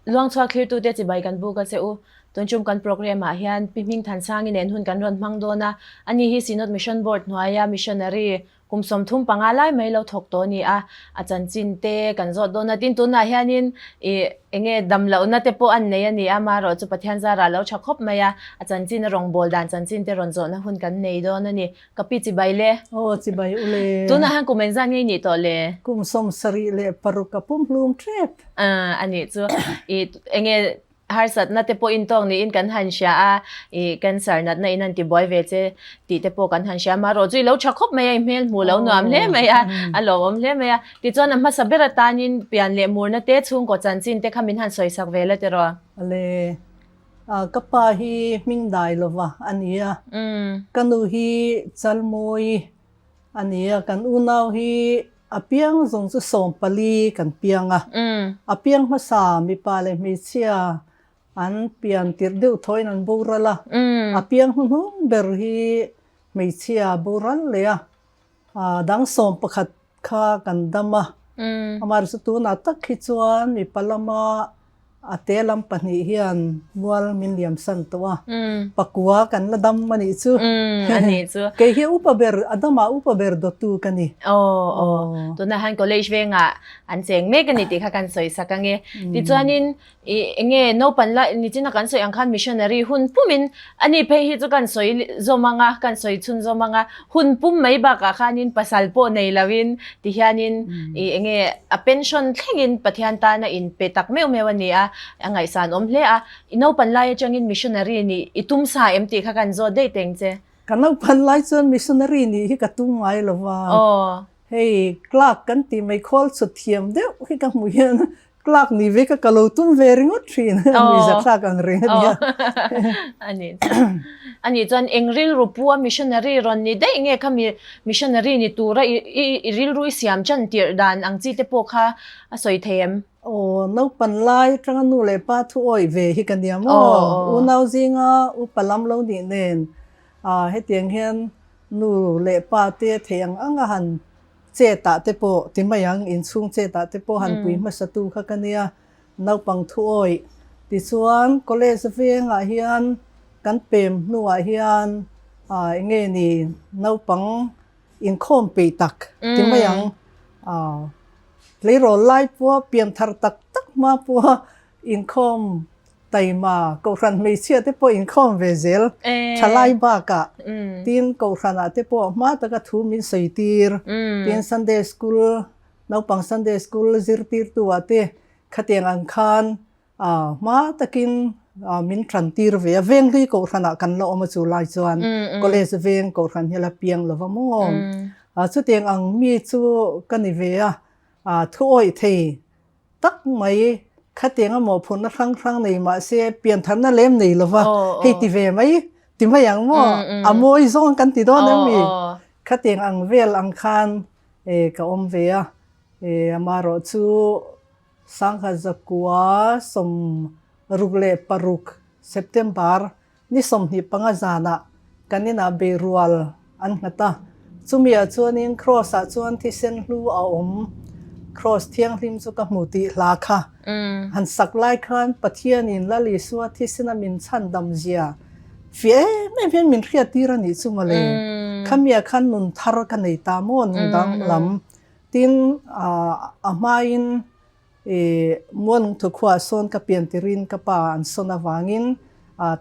Luangchhuak clear tu te chi bai kan bu ka se u tunchum kan program a hian Hmingthansangi nen hun kan ron hmangdawlna ani hi sinot mission board hnuaia missionary kumsom thum pangalai mai lo thok to ni a chanchin te kan zot dona tin tunah hianin enge damlo na te po an nei ani ama ro chu pathian zara lo thakhop maya chanchin rongbol dan chanchin te ron zo na hun kan nei don ani kapi chi bai le chi bai ule tunah han Hmingthansangi ni to le kumsom sari le paruka pum plum trap ani chu enge har sat na te po in tong ni in kan han sha a cancer nat na in an ti boy ve che ti te po kan han sha ma ro chui lo thakhop mai mel mu lo nuam le mai a lo om le mai ti chon ma sabera tanin pian le mur na te chung ko chanchin te khamin han soi sak ve le te ro ale kapa hi mingdai lova ania kanu hi chalmoi ania kan unau hi apiang zong chu som pali kan pianga apiang ma sa mi pa le mi chia an pian tir deuh thoin an borala apiang hun ber hi mi chia boral le dang som pakhat kha kan dama amar su tu na tak khi chuan mi palama atelam pani hian mual min liam san towa pakua kan la dam mani chu ani chu ke hi upaber adama upaber do tu kani to na han college venga an cheng me kani ti kha kan soi sakange ti chuanin enge no panla ni china kan soi angkhan missionary hun pumin ani pe hi chu kan soi zomanga kan soi chun zomanga hun pum mai ba ka khanin pasal po nei lawin ti hianin enge a pension thlengin pathian ta na in pe tak meu mewani a angai san om hle a no panla ya changin missionary ni itum sa empty kha kan zo dei teng che kanau panlai chon missionary ni hi ka tu ngai lova hey clark kan ti mai khol chu thiam de hi ka mu hian clark ni ve ka kalo tum veringot thin mi za clark ang re dia ani chon engril rupua missionary ron ni dei nge khami missionary ni tura iril rui siam chan tir dan ang chi te po kha a soi them no panlai tanga nu le pa thu oi ve hi kan dia mo u nau zinga u palam lo ni nen he tiang hian nu le pa te theng anga han che ta te po timayang in chung che ta te po han pui ma satu kha kania nau pang thu oi ti chuan college venga hian kan pem nuwa hian nge ni nau pang in khom pe tak timayang leiro lai po piam thar tak tak ma po in khom taima ko ran me sia te po in khom vezel thalai ba ka tin ko rana te po ma ta ka thu min seitir tin sunday school nau pang sunday school zirtir tu ate khateng an khan ma takin min trantir ve veng ri ko rana kan lo ma chu lai chuan college veng ko ran hela piang lova mo chu teng ang mi chu kani ve thu oi thei tak mai khateng a mo phun na rang nei ma se pian than na lem nei lova hei ti ve mai ti ma yang mo amoi zong kan ti don mi khateng ang vel ang khan ka om ve amaro chu sangha zakua som rugle paruk september ni som hi panga jana kanina berual an ngata chumia chuanin cross a chuan thi sen hlu a om cross thiang hlim chu ka hmuti hla kha han saklai khan pathian in lali suwa thi sina min chan dam zia fe me ven min khia tira ni chu male khamia khan nun thar ka nei ta mon dang lam tin amain mon thu khwa son ka pian tirin ka pa an sona wangin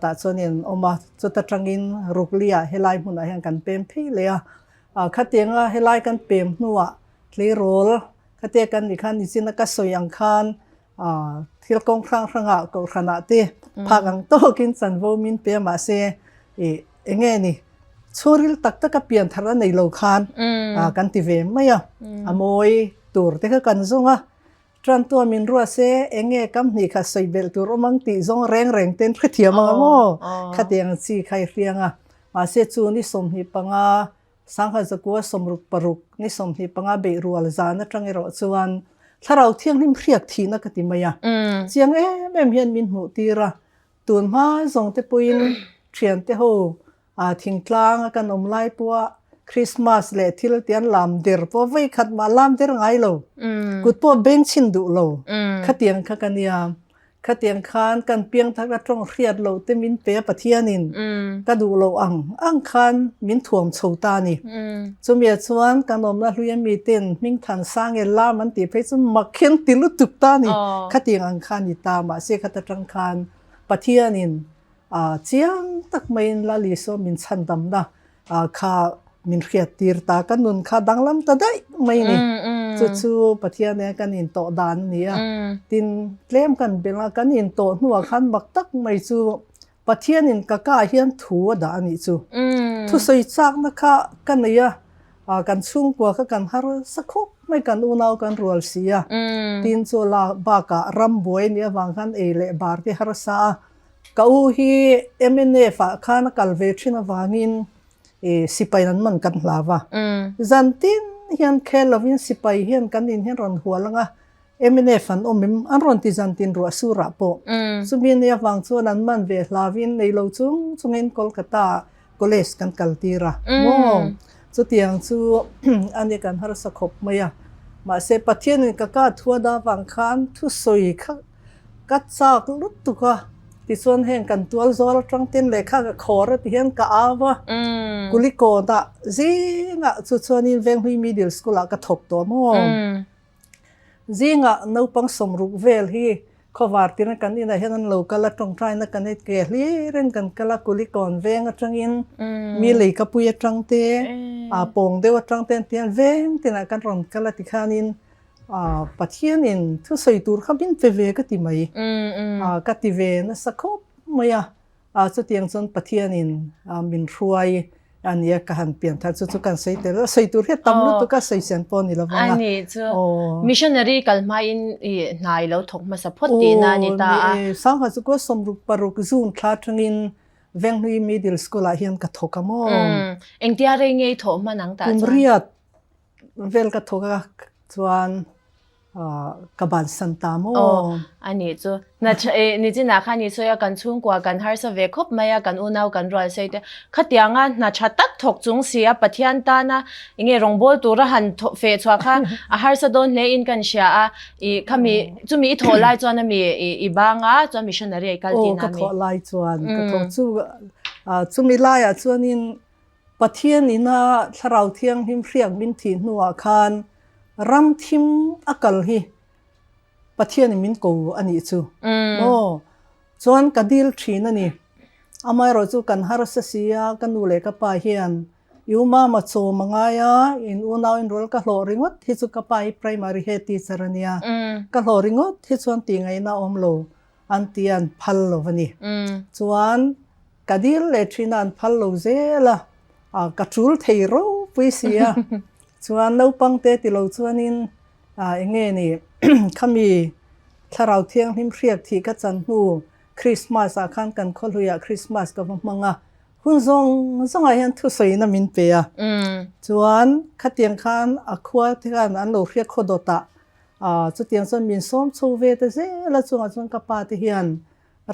ta chonin oma chuta tangin ruklia helai huna hian kan pem philea khatenga helai kan pem nuwa tlerol khate kan ni khan ni china ka soyang khan thil kong ranga ko khana te phagang to kin chanvo min pe ma se enge ni choril tak tak ka pian thara nei lo khan kan ti ve maya amoi tur te ka kan zonga tran to min ro se enge kam ni kha soibel tur omang ti zong reng ten khathiam mo khateng chi khai rianga ma se chu ni som hi panga sangha zakua somruk paruk ni somhi panga be rual zana tangero chuan tharau thiang lim khriak thina katimaya chiang em hian min mu tira tun ma zong te puin thian te ho thingtlang kan omlai puwa christmas le thil tian lam der po vai khat ma lam der ngai lo kut po beng chin du lo khatiang kha kania ขัดยังคานกันเปียงทักกระตรงเครียดโลเตมินเปียปะเทียนินกระดูโลอังคานมินถ่วมโชตานี่สมัยชวนกันนมนะลุยมีเต้นมิ่งทันสร้างเอล่ามันตีไปจนมักเขียนติลุตุกตานี่ขัดยังอังคานนี่ตามาเสียขัดจังคานปะเทียนินเจียงตักไม่ลาลิโซมินชันดำนะข้ามินเครียดตีร์ตากันนุนข้าดังลำตาได้ไม่นี่จู่ๆปะเทียเนี่ยกันอินโตดานนี่ตินเล่มกันเป็นละกันอินโตหัวขันบักตักไม่จู่ปะเทียนินกะก้าเฮียนถัวดานี่จู่ทุสอยจากนะคะกันเนี่ยกันชุ่งกว่ากันฮาร์สักคบไม่กันอุณาวกันรัวเสียตินจู่ลาบากะรำบวยเนี่ยวางกันเอเล่บาร์ที่ฮาร์ซาก้าวฮีMNFข้านักกัลเวชินวางินสิไปนั้นมันกันลาวะจันตินเฮียนแค่ลวินสิไปเฮียนกันดินเฮียนรอนหัวลังMNFฟันอมิมอันรอนที่จันตินรัวสุระโปสุบินเนี่ยวางส่วนนั้นมันเวลาวินในโลจุงจุงเงินโคลกาตาโคเลสกันกัลตีระมองสุดยังสุอันนี้กันฮาร์สกบมาอะมาเสพเทียนกะกาทัวดาวางคันทุสอยกัดจากลุตุกะที่ส่วนแห่งกันตัวโซลตรังเต้นเลยข้าก็ขอรที่เห็นกับอาวะกุลิโกตะจีงะสุดส่วนนี้เวงหุยมีเดียลสกุลกระทบตัวมองจีงะนูปังสมรุกเวลฮีขวาร์ตินักันนี่นะเห็นนั่นโลกละตรงใจนักันเอเกลีเร่งกันกละกุลิโกนเวงจังอินมีเลยกับปุยจังเตปงเดวจังเตนเตียนเวงตินักันรอนกละติคานินปะเทียนินทุกส่วนตัวเขาบินไปเวก็ติไหมก็ติเวนะสักคบไม่สุดยังส่วนปะเทียนินบินรวยอันนี้ก็หันเปลี่ยนทัศน์กันใส่แต่ละใส่ตัวเรียกตำลุตุก็ใส่เสียนปนนี่ละว่าอันนี้จ้ะMissionary กัลมาอินนายแล้วถกมาสะพดตีนานี่ตาสังหารสุก็สมรุปปรุกซูนคลาดทั้งอินเวงลุยมีดิลสกุลาเฮียนกระทกมองเอ็งที่อะไรเงี้ยถมมานังตาจ้ะเรียดเวลกระทกส่วนกับบันสันตามอันนี้จ้ะน่าจะนี่จีน่าค่ะนี่ช่วยกันช่วงกว่ากันฮาร์สเวคบไม่กันอุณาวกันรอยเสียขัดยังน่าจะตักถกจุงเสียปะเทียนตานะยังไงรองบอลตัวละหันเฟชว่าค่ะฮาร์สโดนเลอินกันเชียอีขมีจุมีโถไลจวนมีอีบางจวนมิชชันนารีกัลตินามีโถไลจวนก็ถกจุมีไลจวนนินปะเทียนนี่นะถ้าเราเที่ยงหิมเรียงบินถีนัวคันรำทิมอักลฮีปะเทียนมินกูอันนี้จูโอ้ส่วนกระดิลทีนั่นนี่อามาเราจูกันฮาร์สเซียกันดูเลยกับปาเฮียนยูมาโซมังไงอินอุนาวอินโรลกับโลริงวดที่สุกับปา primary head teacher เนี่ยกับโลริงวดที่ส่วนตีไงน่าอมโลอันเตียนพัลโลวันนี้ส่วนกระดิลเลทีนันพัลโลเซล่ะกระจูลเทโรปุยเสียส่วนเราปังเตติเราส่วนนี้เงี้ยนี่เขามีถ้าเราเที่ยงหิมเรียกที่กัจจันหูคริสต์มาสอาคารกันคนหุยคริสต์มาสกับมังหุ่นทรงอะไรทุสอยน้ำมินเปียส่วนขัดเตียงคันขวดที่กันอันเราเรียกโคโดตะจุดเตียงส่วนมินส้มชูเวตเซแล้วส่วนกับปาติเฮียน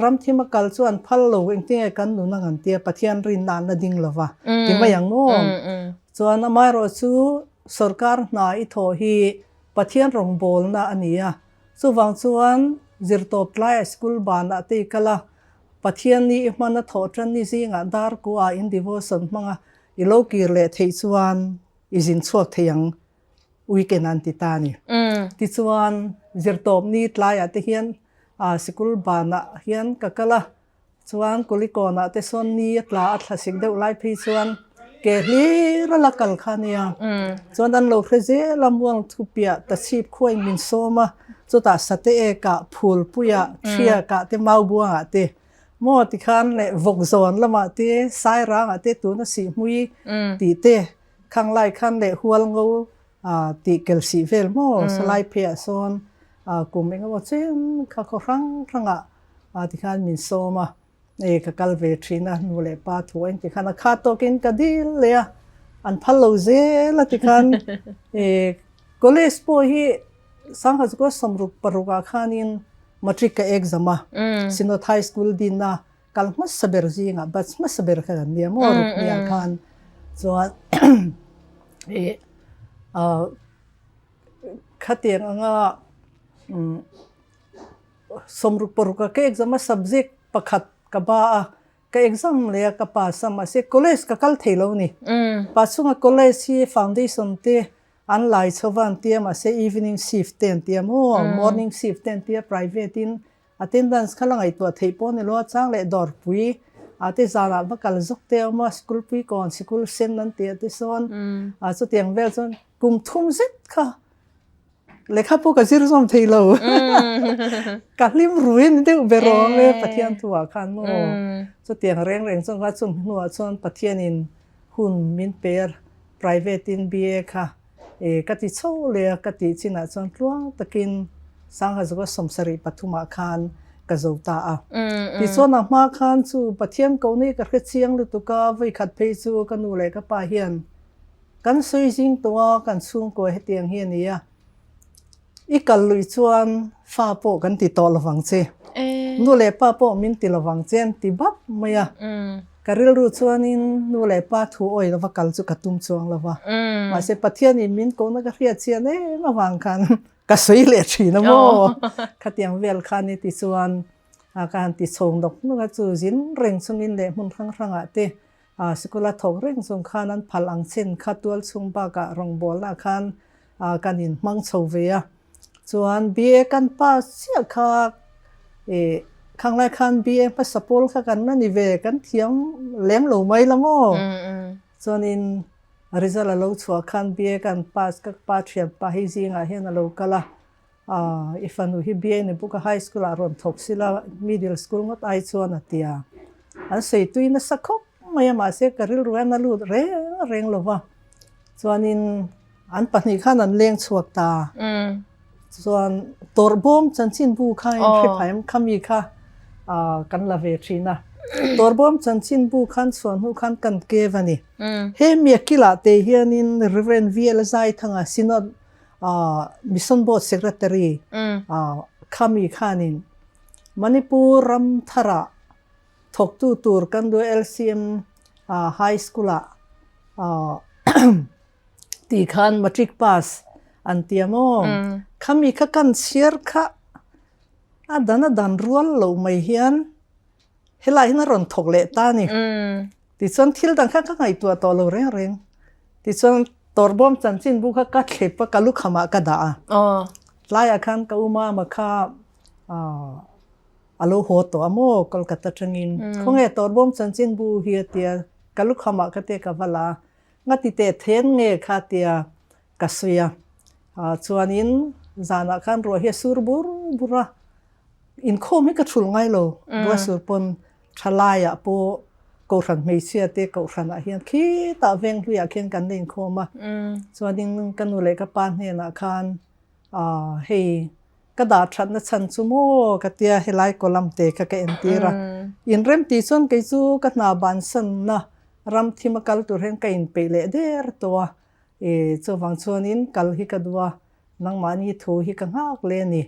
รำที่มากัลส่วนพัลโลเองที่กันหนุนังเตียปะเทียนรินนานละดิ่งละวะที่มาอย่างโน้ส่วนไม่รู้สู้สรการนายทอฮีปะเทียนรองบอลนะอันนี้ส่วนส่วนจิรโตปลายสกุลบานตีกละปะเทียนนี้มันทอจันนี่สิงานดาร์กูอินดิวอสันมังอิโลกิเลเทส่วนอิจินสวกเทียงวิกเกนันติตานี่ที่ส่วนจิรโตปนี้ปลายตีเฮียนสกุลบานเฮียนกะละส่วนกุลิโกนะที่ส่วนนี้ปลาอัตสิกเดวไลพิส่วนเกลีระลักกัลขานียส่วนนั้นเราเพื่อจะลำวงทุเปียตัดชีพคุยมินโซมาจุดตัดสเตะกะพูลปุยเชียกะเตมาบัวเตมอติคันเลวกซอนละมาเตสายร่างเตตัวนั้นสีมุยตีเตข้างไล่คันเลหัวลงตีเกลสีเวลโมสไลเปียซอนกลุ่มเองก็ว่าเจ้าข้าครั้งติคันมินโซมาก็กัลเวทรีนะนูเลปาถวยที่ขันข้าโตกินกระดิลเลยอันพัลโลเซละที่ขันก็เลยสปอยสังหารก็สมรุปปรุกอาคานินมาทริกเอ็กซ์มาสินอไทสกูลดินนะกัลมัสเบอร์จิงอ่ะบัสมัสเบอร์กันเนี่ยมอรุกเนี่ยขันส่วนขัดเตียงอ่ะ สมรุปรุกก็ exam subject ประคัดกบ้าก็ exam เลยก็ป้าสมาเส college ก็กัลเทโลนี่ป้าสุง college ที่ foundation เตอันไลน์ชวันเตียมาเส evening shift เตียนเตียมmorning shift เตียนเตีย private in attendance ข้างหลังไอตัวเทปอนนี่ล้อจ้างเลยดอร์ปุยเตจาระมากัลจุกเตียมาสกุลปุยก่อนสกุลเซนนั่นเตียที่ส่วนสุดเตียงเวลส่วนกุมทุ่มเสร็จค่ะเลขาพวกกันซิรุสมเทโลกัดลิมรุยนี่เด็กเบรองเลยปะเทียนตัวคันโมสุดเตียงเร่งส่วนว่าส่วนหัวส่วนปะเทียนินหุ่นมินเปอร์ private in BA ค่ะกติโชเลยกติจินาส่วนล่วงตะกินสังหารสุขสมสริปฐุมาคานกระโจตาที่ส่วนนักมาคานสู่ปะเทียนเกานี่กระเชียงหรือตุกาไว้ขัดเพย์สู่กันนูเลยก็ป่าเฮียนกันสวยจริงตัวกันสูงกว่าเตียงเฮียนี่อีกกันลุยชวนฟ้าโปกันติดต่อระวังเจนูเลยป้าโปมินติระวังเจนติบับไม่การิลรู้ชวนนินนูเลยป้าถูอ้อยระวังกันสุกตุ่มชวงระวังมาเสปะเทียนนี่มินก็นักเรียนเชียนระวังกันก็สวยเลยชีนะโมขัดยังเวลคันนี่ติส่วนการติดส่งดอกนู้นก็จูจินเร่งส่งอินเล่มุนครั้งเตสกุลทอกเร่งส่งคันนั้นพลังเช่นขัดตัวส่งปากะรองบอลละคันการอินมังโซเวียส่วนบีเอกันป้าเสียค่ะข้างไรคันบีเอพัสดุค่ะกันนั่นนี่เวกันเทียมเลี้ยงหลูไม่ละโมส่วนอินresult เราชัวร์คันบีเอกันป้าสกับป้าเทียมป้าให้จริงเห็นเราก็ละif อันนู้นบีเอเนี่ยพวก high school อารมณ์ทกศิลา middle school ก็ไอชัวร์นัดเดียอันเสร็จตัวอินสักครบไม่มาเสียการิลรู้นั่นรู้เร่งหรอวะส่วนอินอันปัจจุบันนั้นเลี้ยงชัวร์ตาส่วนตัวบอมจันทินบุคคลที่พายมขมีค่ะกันละเวทีนะตัวบอมจันทินบุคคลส่วนหูคันกันเกวันนี้เฮมีกิลาเทียนินรีเวนวีเอลไซทั้งสินอดมิสซันบอร์ดเซกเรตารีขมีค่ะนินมณิปุรัมธาระทกตูร์กันด้วย LCM High School ตีคัน Matric Pass อันเตียมขมีค่ะกันเชียร์ค่ะดันรัวเราไม่เห็นเฮลัยนั่นรอนถกเละตานี่ที่ส่วนทิลดังค่ะก็ไงตัวต่อเราเร่งที่ส่วนตัวบอมจันจินบุกกัดเล็บกับลูกขมากระดาไล่อาคารกับอุมามาค่ะอโลโหตัวโมกลกัตจังอินคงเอตัวบอมจันจินบุเฮียเตียกับลูกขมากระเตะกับเวลางัดติเตะเทนเงยค่ะเตียกัสเวียส่วนอินจานาคันรัวเฮียสูรบุระอินโคไม่กระชุลง่ายเลยรัวสูรปนชลายโปกูรันไม่เชื่อเตะกูรันเฮียนขี้ตาเวงที่อยากเขียนกันในอินโคมาส่วนอินกันนูเลยกับปานเฮียนาคันเฮกระดาษชันนั่นชั่วโมงกติยาเฮลัยกอลัมเตะกับเอ็นตีระอินเริ่มตีส่วนกิจูกับนาบันสันนะรำที่มากัลตัวเห็นกับอินเปเลเดอร์ตัวส่วนฝั่งส่วนอินกัลฮิกัดว่านังมันฮิทูฮิกังฮักเลนี่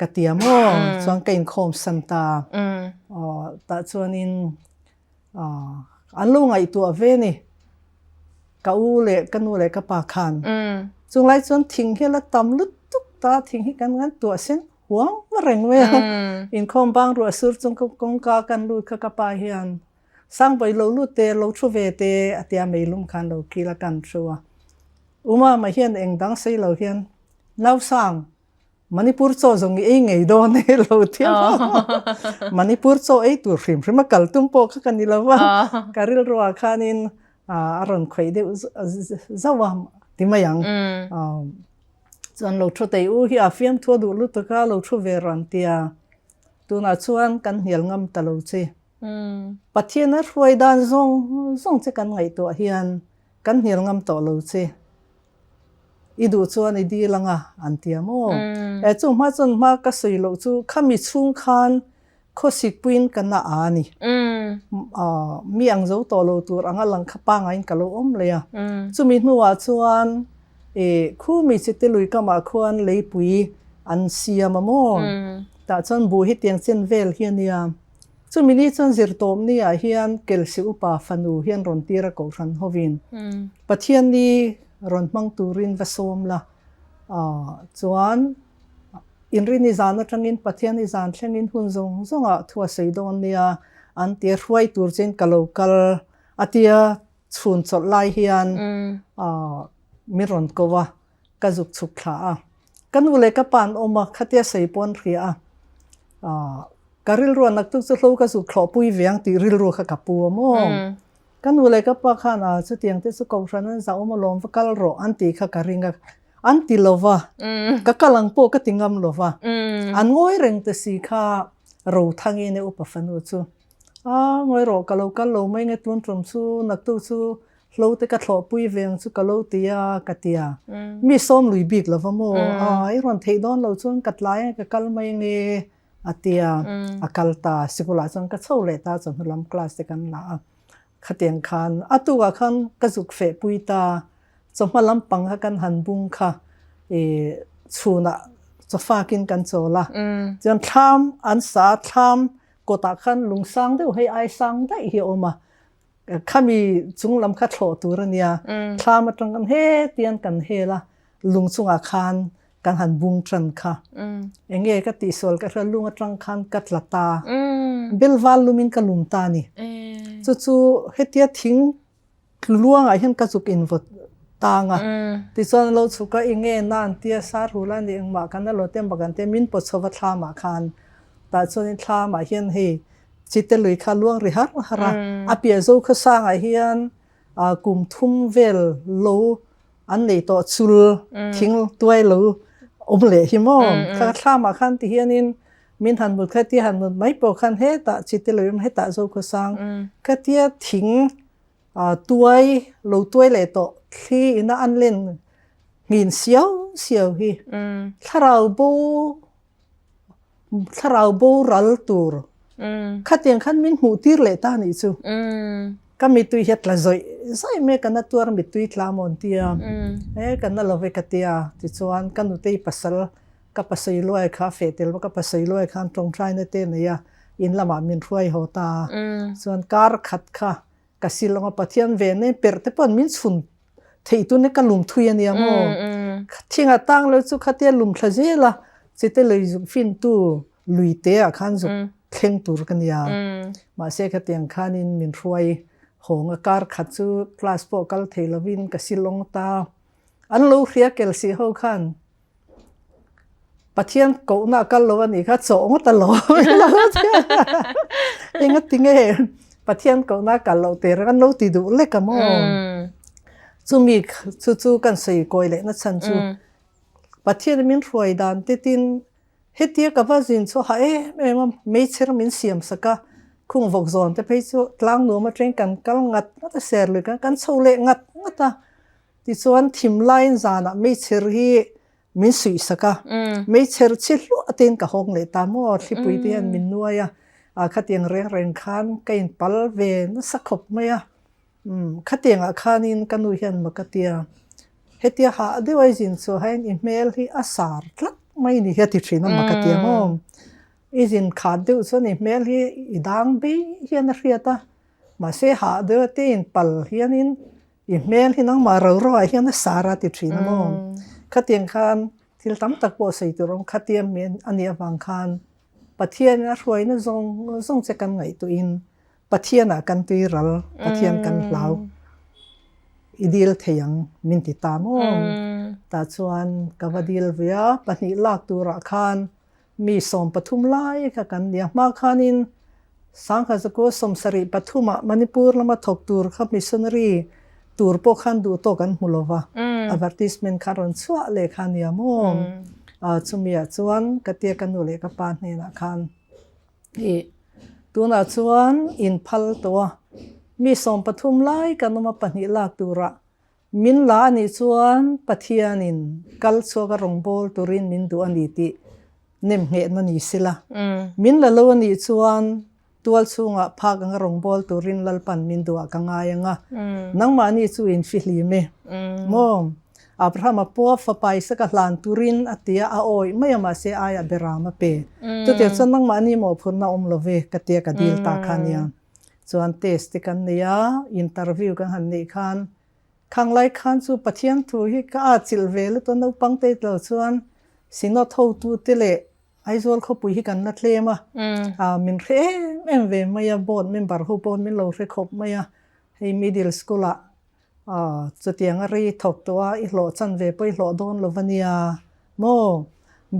กติยาโมส่วนกับอินโคมสันตาแต่ส่วนอินอันลุงไอตัวเวนี่กับอูเล่กันอูเล่กับปากขันส่วนไรส่วนทิ้งให้ละตำลุดตุกตาทิ้งให้กันงั้นตัวเส้นหัวมะเร็งเว้ยอินคอมบางรัวสุดจงกงกากันลุดกับปาเฮียนสร้างไปเราลุดเตะเราชูเวเตะเตียไม่ลุ่มคันเรากีละกันชัวอุมาเฮียนเองดังใส่เราเฮียนเราสร้างมณิปุรโซจงเองไงโดนเราเที่ยวมณิปุรโซไอตัวฟิล์มฟิล์มกัลตุ้มโปกกันนี่ละว่าการิลรัวคานินอารมณ์ใครเดียวจะว่าที่ไม่ยังส่วนเราช่วยแต่อู้ที่อาฟิมทั่วดูลุตก้าเราช่วยเวรันเตียตัวน่าชวนกันเหี่ยงงำตลอดเช่ปัจจัยนั้นรวยด้านส่งจะกันไงตัวเฮียนกันเหี่ยงงำตลอดเช่อีดูชวนอีดีลังอันเตียโมจุ่มมาก็สวยเราจู่ข้ามีชุ่งคันข้อสิบปีนกันน่าอานี่มีอังโจตัวเราตัวอังลังขับปังไงกันเราเลยจู่มีหัวชวนคู่มีสิทธิ์ลุยก็มาควรเลยปุยอันเสียมาโมแต่ชนบูฮิตยังเส้นเวลเฮียนี่จู่มีนี่ชนจิรโตมนี่เฮียนเกลสิอุปาฟันูเฮียนรอนตีระกรันฮวินปัจเจียนนี้รอนมังตูรินวสมละจวน in rin izan atangin pathian izan thlengin hun zong zonga thua seidon nia an tir huai tur chen kalokal atia chhun chot lai hian miron kowa kazuk chuk thla a kan ule ka pan oma khatia seipon ria karil ro nak tu chu hlo ka zu khlo pui veng ti ril ro kha kapu mo kan ule ka pa khana chu tiang te chu ko ran za oma lom va kal ro an ti kha karinga an ti lova ka kalang po ka tingam lova an ngoi reng te si kha ro thangi ne upa fanu chu ngoi ro kalo mai nge tun trum chu nak tu chu hlo te ka thlo pui veng chu kalo tia katia mi som lui bik lova mo ai ron thei don lo chun katlai ka kal mai nge atia akalta sikula chang ka chole ta chon lam class te kan la khateng khan atuwa khan kazuk fe puita choma lam pang ha kan han bung kha chuna chofakin kan chola jan tham an sa tham kota khan lungsang de hei ai sang dai hi oma khami chunglam kha thlo turania tham atang kan he tian kan hela lungchunga khan kan han bung tran kha enge ka ti sol ka lunga tang khan katlata belwal lumin ka lumta ni chu hetia thing luanga hian ka chuk in vot tanga ti chon lo chuka inge nan tia sar hulan ni ma kan lo tem bagan te min po chowa thlama khan ta chon thlama hian he chite lui kha luang ri har hara apia zo kha sanga hian kum thum vel lo an nei to chul thing tuai lo omle hi mo kha thlama khan ti hianin min han mut kha ti han mut mai po khan he ta chite lui he ta zo kha sang ka tia thing tuai lo tuai le to khi ina an len ngin siao hi tharau bo ral tur khatiang khan min hu tir le ta ni chu kami tui het la zoi me kana tuar mi tui tla mon tia kana love ka tia ti chuan kanu tei pasal ka pasai loi kha fetel ka pasai loi khan tong trai na te ne ya in lama min ruai hota chuan kar khat kha kasilonga pathian ve ne perte pon min chun thei tu ne ka lum thui ania mo thinga tang lo chu khatia lum thlajela chite lei zu fin tu luite a khan zu thleng tur kania ma se khatiang khanin min ruai honga kar khat chu class po kal theilovin kasilong ta an lo khria kel si ho khan pathian ko na kal lo ani kha chong ta lo enga tinge pathian ko na kal lo ter kan lo ti du le ka mo chumi chu kan sei koi le na chan chu pathian min ruai dan te tin hetia ka vazin chu ha me cher min siam saka khung vok zon te phei chu tlang nu ma tren kan kal ngat ta ser le kan chole ngat ngata ti chuan thim line zana me cher hi min sui saka me cher chilu aten ka hong le ta mo thlipui te an min nuaya khatiang reng khan kain pal ve na sakhop maya khatiang khanin kanu hian makatia hetia ha dewai jin so hain email hi asar tlat mai ni heti thina makatia mo izin khadeu so ni email hi idang be hian riata ma se ha de te in pal hianin email hi nang ma ro hian sara ti thina mo khatiang khan thil tam tak po sei tu rom khatiam men ania wang khan pathian a roi na zong che kan ngai tu in pathian a kan tui ral pathian kan hlau idil theyang min ti ta mo ta chuan kavadil via pani lak tu ra khan mi som pathum lai kha kan dia ma khanin sangkha zako somsari pathuma manipur lama thok tur kha missionary tur po khan du to kan mulova advertisement kharon chua le khan ya mo chumia chuan katia kan ule ka pa ne na khan tuna chuan in phal to mi som pathum lai kanoma pani lak tura min la ni chuan pathianin kal choga rongbol turin min du ani ti nem nge na ni sila min la lo ani chuan tual chunga phak ang rongbol turin lalpan min du akanga yanga nangma ni chu in fihli me mom abraham po fa pai saka hlan turin atia a oi mayama se aya berama pe tu te chon nangma ni mo phurna omlove katia ka dil ta khania chuan test kan nia interview kan han nei khan khanglai khan chu pathian thu hi ka chil vel to no pangte lo chuan สินอทตูเตเลไอโซลเขาปุยกันนัดเลมามินเร่เอ็มเวมายาบอดมินบาร์ฮูบอดมินโลเรคบมายาให้มิดเดิลสกูล่าจุดยังรีทบตัวอีหลอจันเวไปหลอโดนโลวานียโม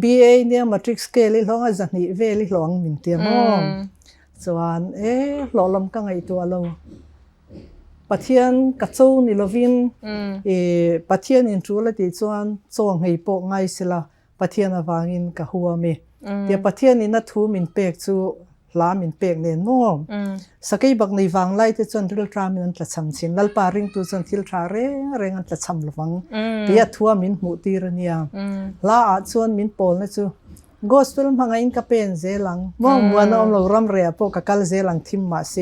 BA เนี่ยมาทริกสเกลิหลองอาจารย์นี่เวลิหลองมินเตียโมส่วนหลอลำกังไอตัวเราปัทยันกัจจูนิลวินปัทยันอินทรูละติส่วนส่งให้โปะไงสิละปัทยันวางินกับหัวมีเดี๋ยวปัทยันนี่นัดทูมินเปกจูลามินเปกเนี่ยโน้สักบักในวังไล่ที่จนทิลทรามินจะทำสินนัลปาริงตัวจนทิลทราเร่งจะทำหลวังเปียทัวมินหมูตีรเนียลาอาจวนมินโปลนะจูกอสเปลมังอินกับเป็นเซลังมองมัวนอมเรารำเรียพวกกัลเซลังทิมมาเซ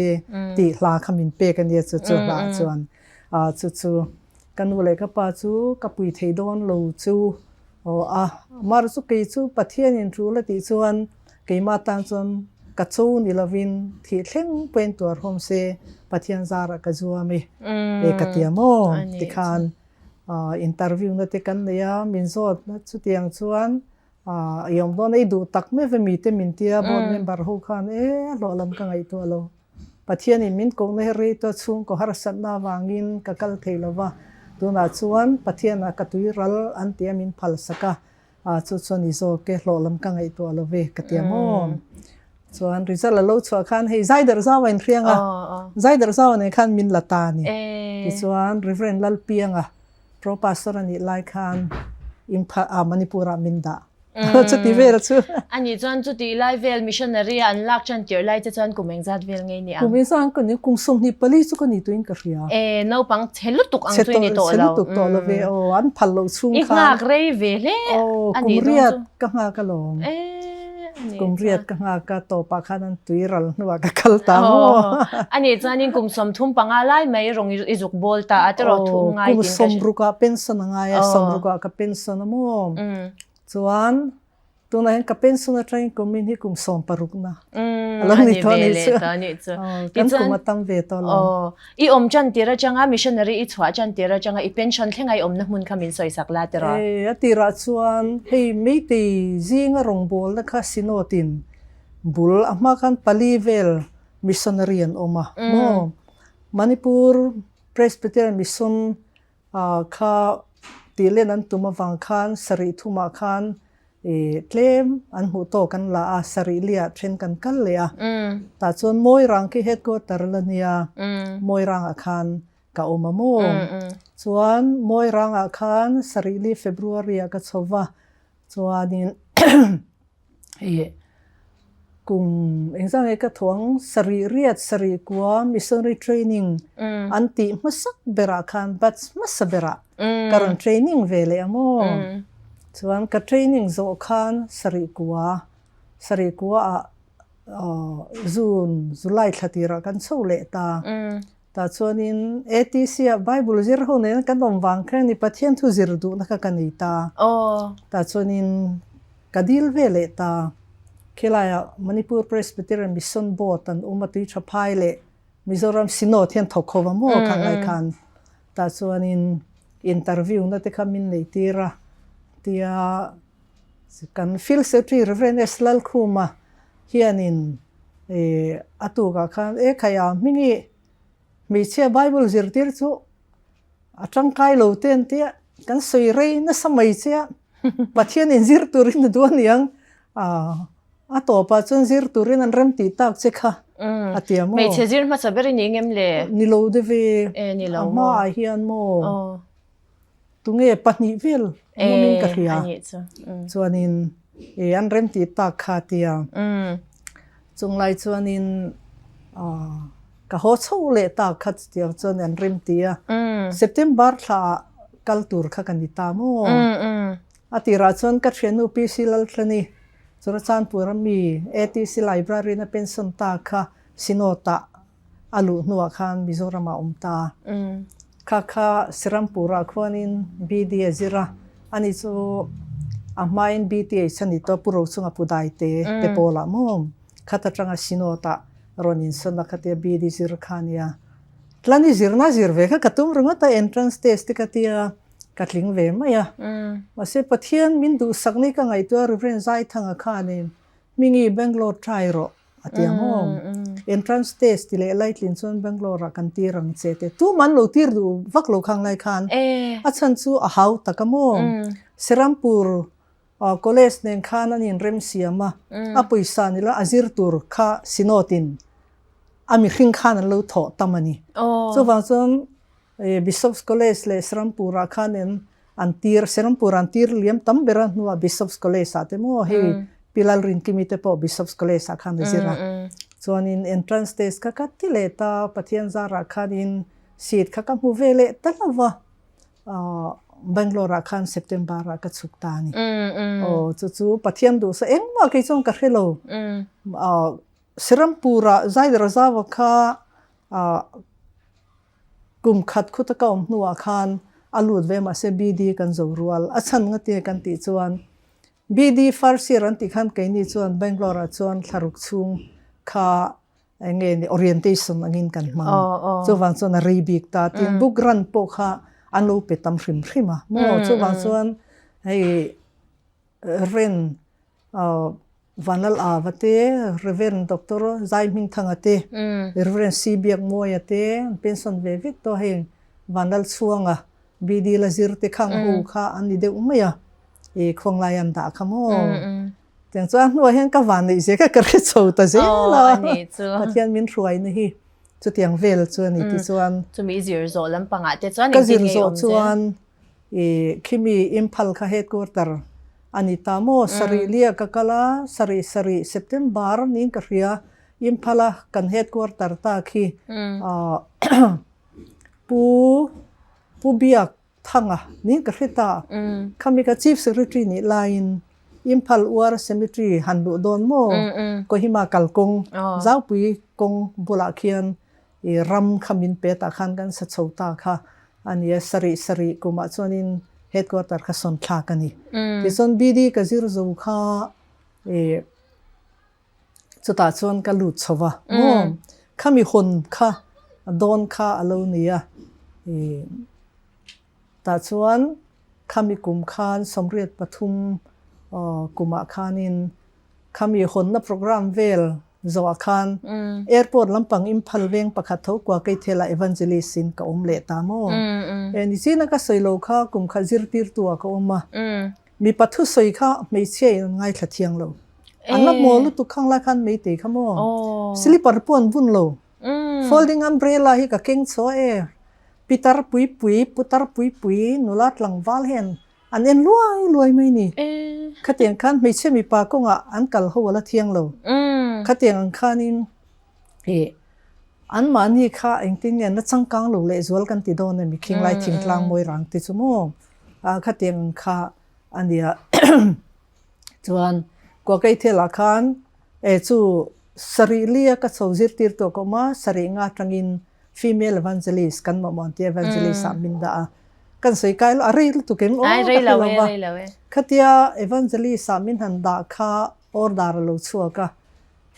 ตีลาขมินเปกันเดียจูลาจวนจูกันวุเลยกับป้าจูกับปุยเทดอนลูจูมารุสุกิจูปัทยันอินทรูละติจวนกิมาตังจวนกัจจูนิลวินที่เล่งเป็นตัวรวมเซปัทยันซาระกัจวมีกัตยามอติคานอินเตอร์วิวนัดกันเนี่ยมินโซดนัดสุดยังจวนยอมโดนไอ้ดูตักไม่เวมีเตมินเตียบอลเมมบาร์ฮูคันหล่อลำกังไอตัวเราปัทยันนี่มินคงไม่รีตัวชุ่มก็หาสัตนาวางินกักลเทลวะตัวนัดจวนปัทยันกัตุยรัลอันเตียมินพัลสกะจุดส่วนอิโซเกหล่อลำกังไอตัวเราเวกัตยามอส่วนริซาลลูชัวคันให้ใจเดอร์ซาวันเรียงใจเดอร์ซาวันคันมินละตานี่ส่วนริเฟรนลัลเปียงโปรปัสสอร์นี่ไลคันอิมพามันิปุระมินดาจุดที่เวลชัวอันนี้จวนจุดที่ไลเวลมิชชันนารีอันลักจันเจอไลจะจวนกุมเองจัดเวลไงเนี่ยกุมเองสังคนนี้กุมส่งนี่ปลีสุกันนี่ตัวเองก็เรียน้าปังเชลุตุกอังตัวนี่ตัวเราเชลุตุกตัวเราเวอันพัลโลชุ่มค่ะอีกนักเรยเวลอันนี้กุมเรียดก็หากลงกุมเรียดก็หากโตปากขันตุยรัลนัวก็คัลตามอันนี้จวนนี่กุมสมทุ่มปังอะไรไม่รงอิจุกบอลตาอัตโรทุ่มไงกุมสมรุกะเป็นสนไงสมรุกะก็เป็นสนมั่วส่วนตัวนั้นก็เป็นสุนัขที่กุมินที่กุมส่งปารุกนะแล้วนี่ตัวนี้เชื่อกันกุมตั้งเวทแล้วอีอมจันทีระจังมิชชันนารีอีชัวจันทีระจังอีเป็นชนเท่งไออมนักมุนขมินสอยสักลาเตระทีระส่วนให้ไม่ตีจิงรงบอลนะคะสิโนตินบุลอามากันปาลีเวลมิชชันนารีอันอมาโมมณิปุรเพรสเบเตอร์มิชชันข้าตีเลนันตุมาฟังคันสริทุมาคันเคลมอันหูโตกันละสริเลียเทรนกันกันเลยแต่ส่วนมวยรังที่เฮดก็ตระเนียมวยรังอาคารกับอมาโมส่วนมวยรังอาคารสริลีเฟบรุอารีก็ชอบว่าส่วนนี้กลุ่มเองสังเกตทวงสริเรียดสริกัวมิสชันนารีเทรนนิ่งอันที่มัสเบราคันบัดมัสเบราการเทรนนิ่งเวเลยโมส่วนการเทรนนิ่งโจคันสริกัวจุไลทัดทีระกันสู้เลตาแต่ส่วนนี้ATCไบเบิลจิรหูเนี่ยกันดมวังแค่นี้ปัจเจียนทุจิรดูนักกันอีตาแต่ส่วนนี้กัดิลเวเลตาเคลายมันิปุรเพรสเบเตอร์มิชชันบอตันมาตุยชพายเลมิโซรัมสิโนเทียนทอกโควาโมขังไลคันแต่ส่วนนี้อินเตอร์วิวนั่นที่ขามินเลยทีระที่กันฟิลเซตรีเรเฟรนเอสลัลคูมาเฮียนินอัตุกะคันขยามิงี้มีเชื่อไบเบิลจิรติร์จูจังไกโลเตนเตียกันสวยเรย์นั่นสมัยเชื่อปัจเจียนจิรตุรินดวนยังตัวปัจจุบันจิรตุรินันเริ่มติดตากเช็คอาทิตย์โมไม่เชื่อจิรมาสับเรื่องนี้เงี้ยเลยนิโลเดวีอามาฮิอันโมตุงปัจนิเวลมุมินกะเรียส่วนนี้อันเริ่มติดตากขาเตียจงไล่ส่วนนี้ก็หัวโซ่เลตากขัดเดียวจนอันเริ่มตีSeptember ถ้ากัลตูร์ข้ากันดิตาโมอาทิตย์ราชวนกัดเชียนูปีศิลล์คลนีสุรชันปูรมีATC Library น่ะเป็นสันตาค่ะสิโนตาอาลุนัวคันมิโซรามาตาค่ะสิรัมปูราควานินBDAจิระอันนี้โซอามาอินBTAฉันนี่ตัวปุโรสุงอปุไดเตเปโปลาโมข้าตจังสิโนตารอนินสนักเตียBDจิระคานียตลานี่จิรนาจิรเวค่ะกระตุ้มรุ่งแต่ entrance test กเตีย กัดลิงเวมอ่ะว่าเสปะเทียนมินดูสักนี่ก็ไงตัวเรเวนไซทางอาคารนี่มิงีเบงโลร์ไทรโรอะเตียงมentrance test ที่เลไลท์ลินส่วนเบงโลร์กันตีรังเซเตตู้มันโลตีร์ดูวักโลคังไลคันอาชันซูอาหาวตะกะโมเซรัมปูร์college เนงคานันยินเรมเซียมาอาปุยสานิละอาซิร์ตูร์คาซิโนตินอามิคิงคานันโลโถตามันนี่ส่วนฟังส่วนBishops College เลยสรัมปูราคานินอันตีร์สรัมปูรันตีร์เลี้ยมตั้มเบรันนัว Bishops College อาเตโมเฮพิลาลินกิมิเตปอ Bishops College อาคารเดซิระส่วนอิน entrance test ก็กัดที่เลต้าปะเทียนซาราคานินซีดก็กัมูเวเลตั้งละวะบังโลราคานเซปเทมบาร์ก็สุกตานี่จู่ๆปะเทียนดูซะเอ็งว่ากี่จงกระเทโลสรัมปูราใจเดรซาวะกลุ่มขัดคุตกอมนัวคานอาลูดเวมาเซบีดีกันจรัวลอาชันงตีกันติจวนบีดีฟาร์ซีรันติขันไกนี่จวนเบงโลราจวนทารุกซุงข้าเงี้ย orientation อันกันมาจวนจวนรีบิกตาตินบุกรันโปข้าอันลูกไปตำริมมาโม่จวนจวนให้เรนวันละวันเตะเรเวนด็อกเตอร์ใจมิงทังเตะเรเวนซีบีกมวยเตะเป็นส่วนเววิตตัวเองวันละช่วงบีดีละจิรติขังหูข้าอันนี้เดี๋ยวไม่อะคงลายันดาขโมแต่ส่วนหัวเห็นกับวันนี้เสียก็กระดิ่งโซ่ตัวเสียละพัทยันมินรวยนี่จุดยังเวลส่วนนี้ที่ส่วนจะมีจิรโซลำปังอ่ะแต่ส่วนก็จิรโซส่วนคิมีอิมพัลคาเฮดควอเตอร์อันนี้ตามโมสรีเลียกกะลาสรีเซปเทมบาร์นี่ก็เรียอิมพาลากันเฮดควอเตอร์ตาคีปูบิกทั้งนี่ก็เรียตาคำมีกับ Chief Secretary นี่ไลน์อิมพัลวาร์เซมิทรีฮันดูโดนโมก็หิมากัลกงเจ้าปุยกงบุลาเคียนรัมคำมินเปตาขันกันสัตว์ตาค่ะอันนี้สรีกุมาชนินheadquarter ข้าส่วนคลากันนี่ที่ส่วนบีดีก็จิรจูข้าจุดตัดส่วนก็หลุดสวะข้ามีคนข้าโดนข้าอะไรเนี่ยตัดส่วนข้ามีกลุ่มข้าสมเด็จปทุมกลุ่มอาคานินข้ามีคนนับโปรแกรมเวลจออาคารแอร์พอร์ตลำปังอิมพัลเวงประคัตเท่ากว่าไกเทลาเอวานเจลิสินกับเลตามโมนี่สินักสอยโลข้ากลุ่มข้าจิรติร์ตัวก็มามีปัทุสอยข้าไม่เชื่อง่ายขัดเทียงโลอันนับโมลุตุข้างละคันไม่ตีข้าโมสลิปปาร์ปวนวุ่นโลfolding umbrella ฮิกับเก่งโซปิตาร์ปุยปุตาร์ปุยนุลัดหลังวาลเห็นอันเอ็นรวยไม่นี่ขัดเทียงคันไม่เชื่อมีปากงอันกัลหัวละเทียงโลขัดเตียงข้านินอันมานี่ข้าเองติเนี่ยนัดสังกังหลุเลยจวลกันติดโดนมีคิงไลทิงกลางมวยรังติดสมองขัดเตียงข้าอันเดียจวนกว่าไกเทลาคันจู่สรีเลียก็สูจิรติร์ตัวก็มาสรีงาตรังอิน female evangelist กันมามันที่ evangelist สามินดากันสวยกายอะไรลุตุเกมขัดเตีย evangelist สามินหันดาข้าออร์ดาร์ลุชัวกะ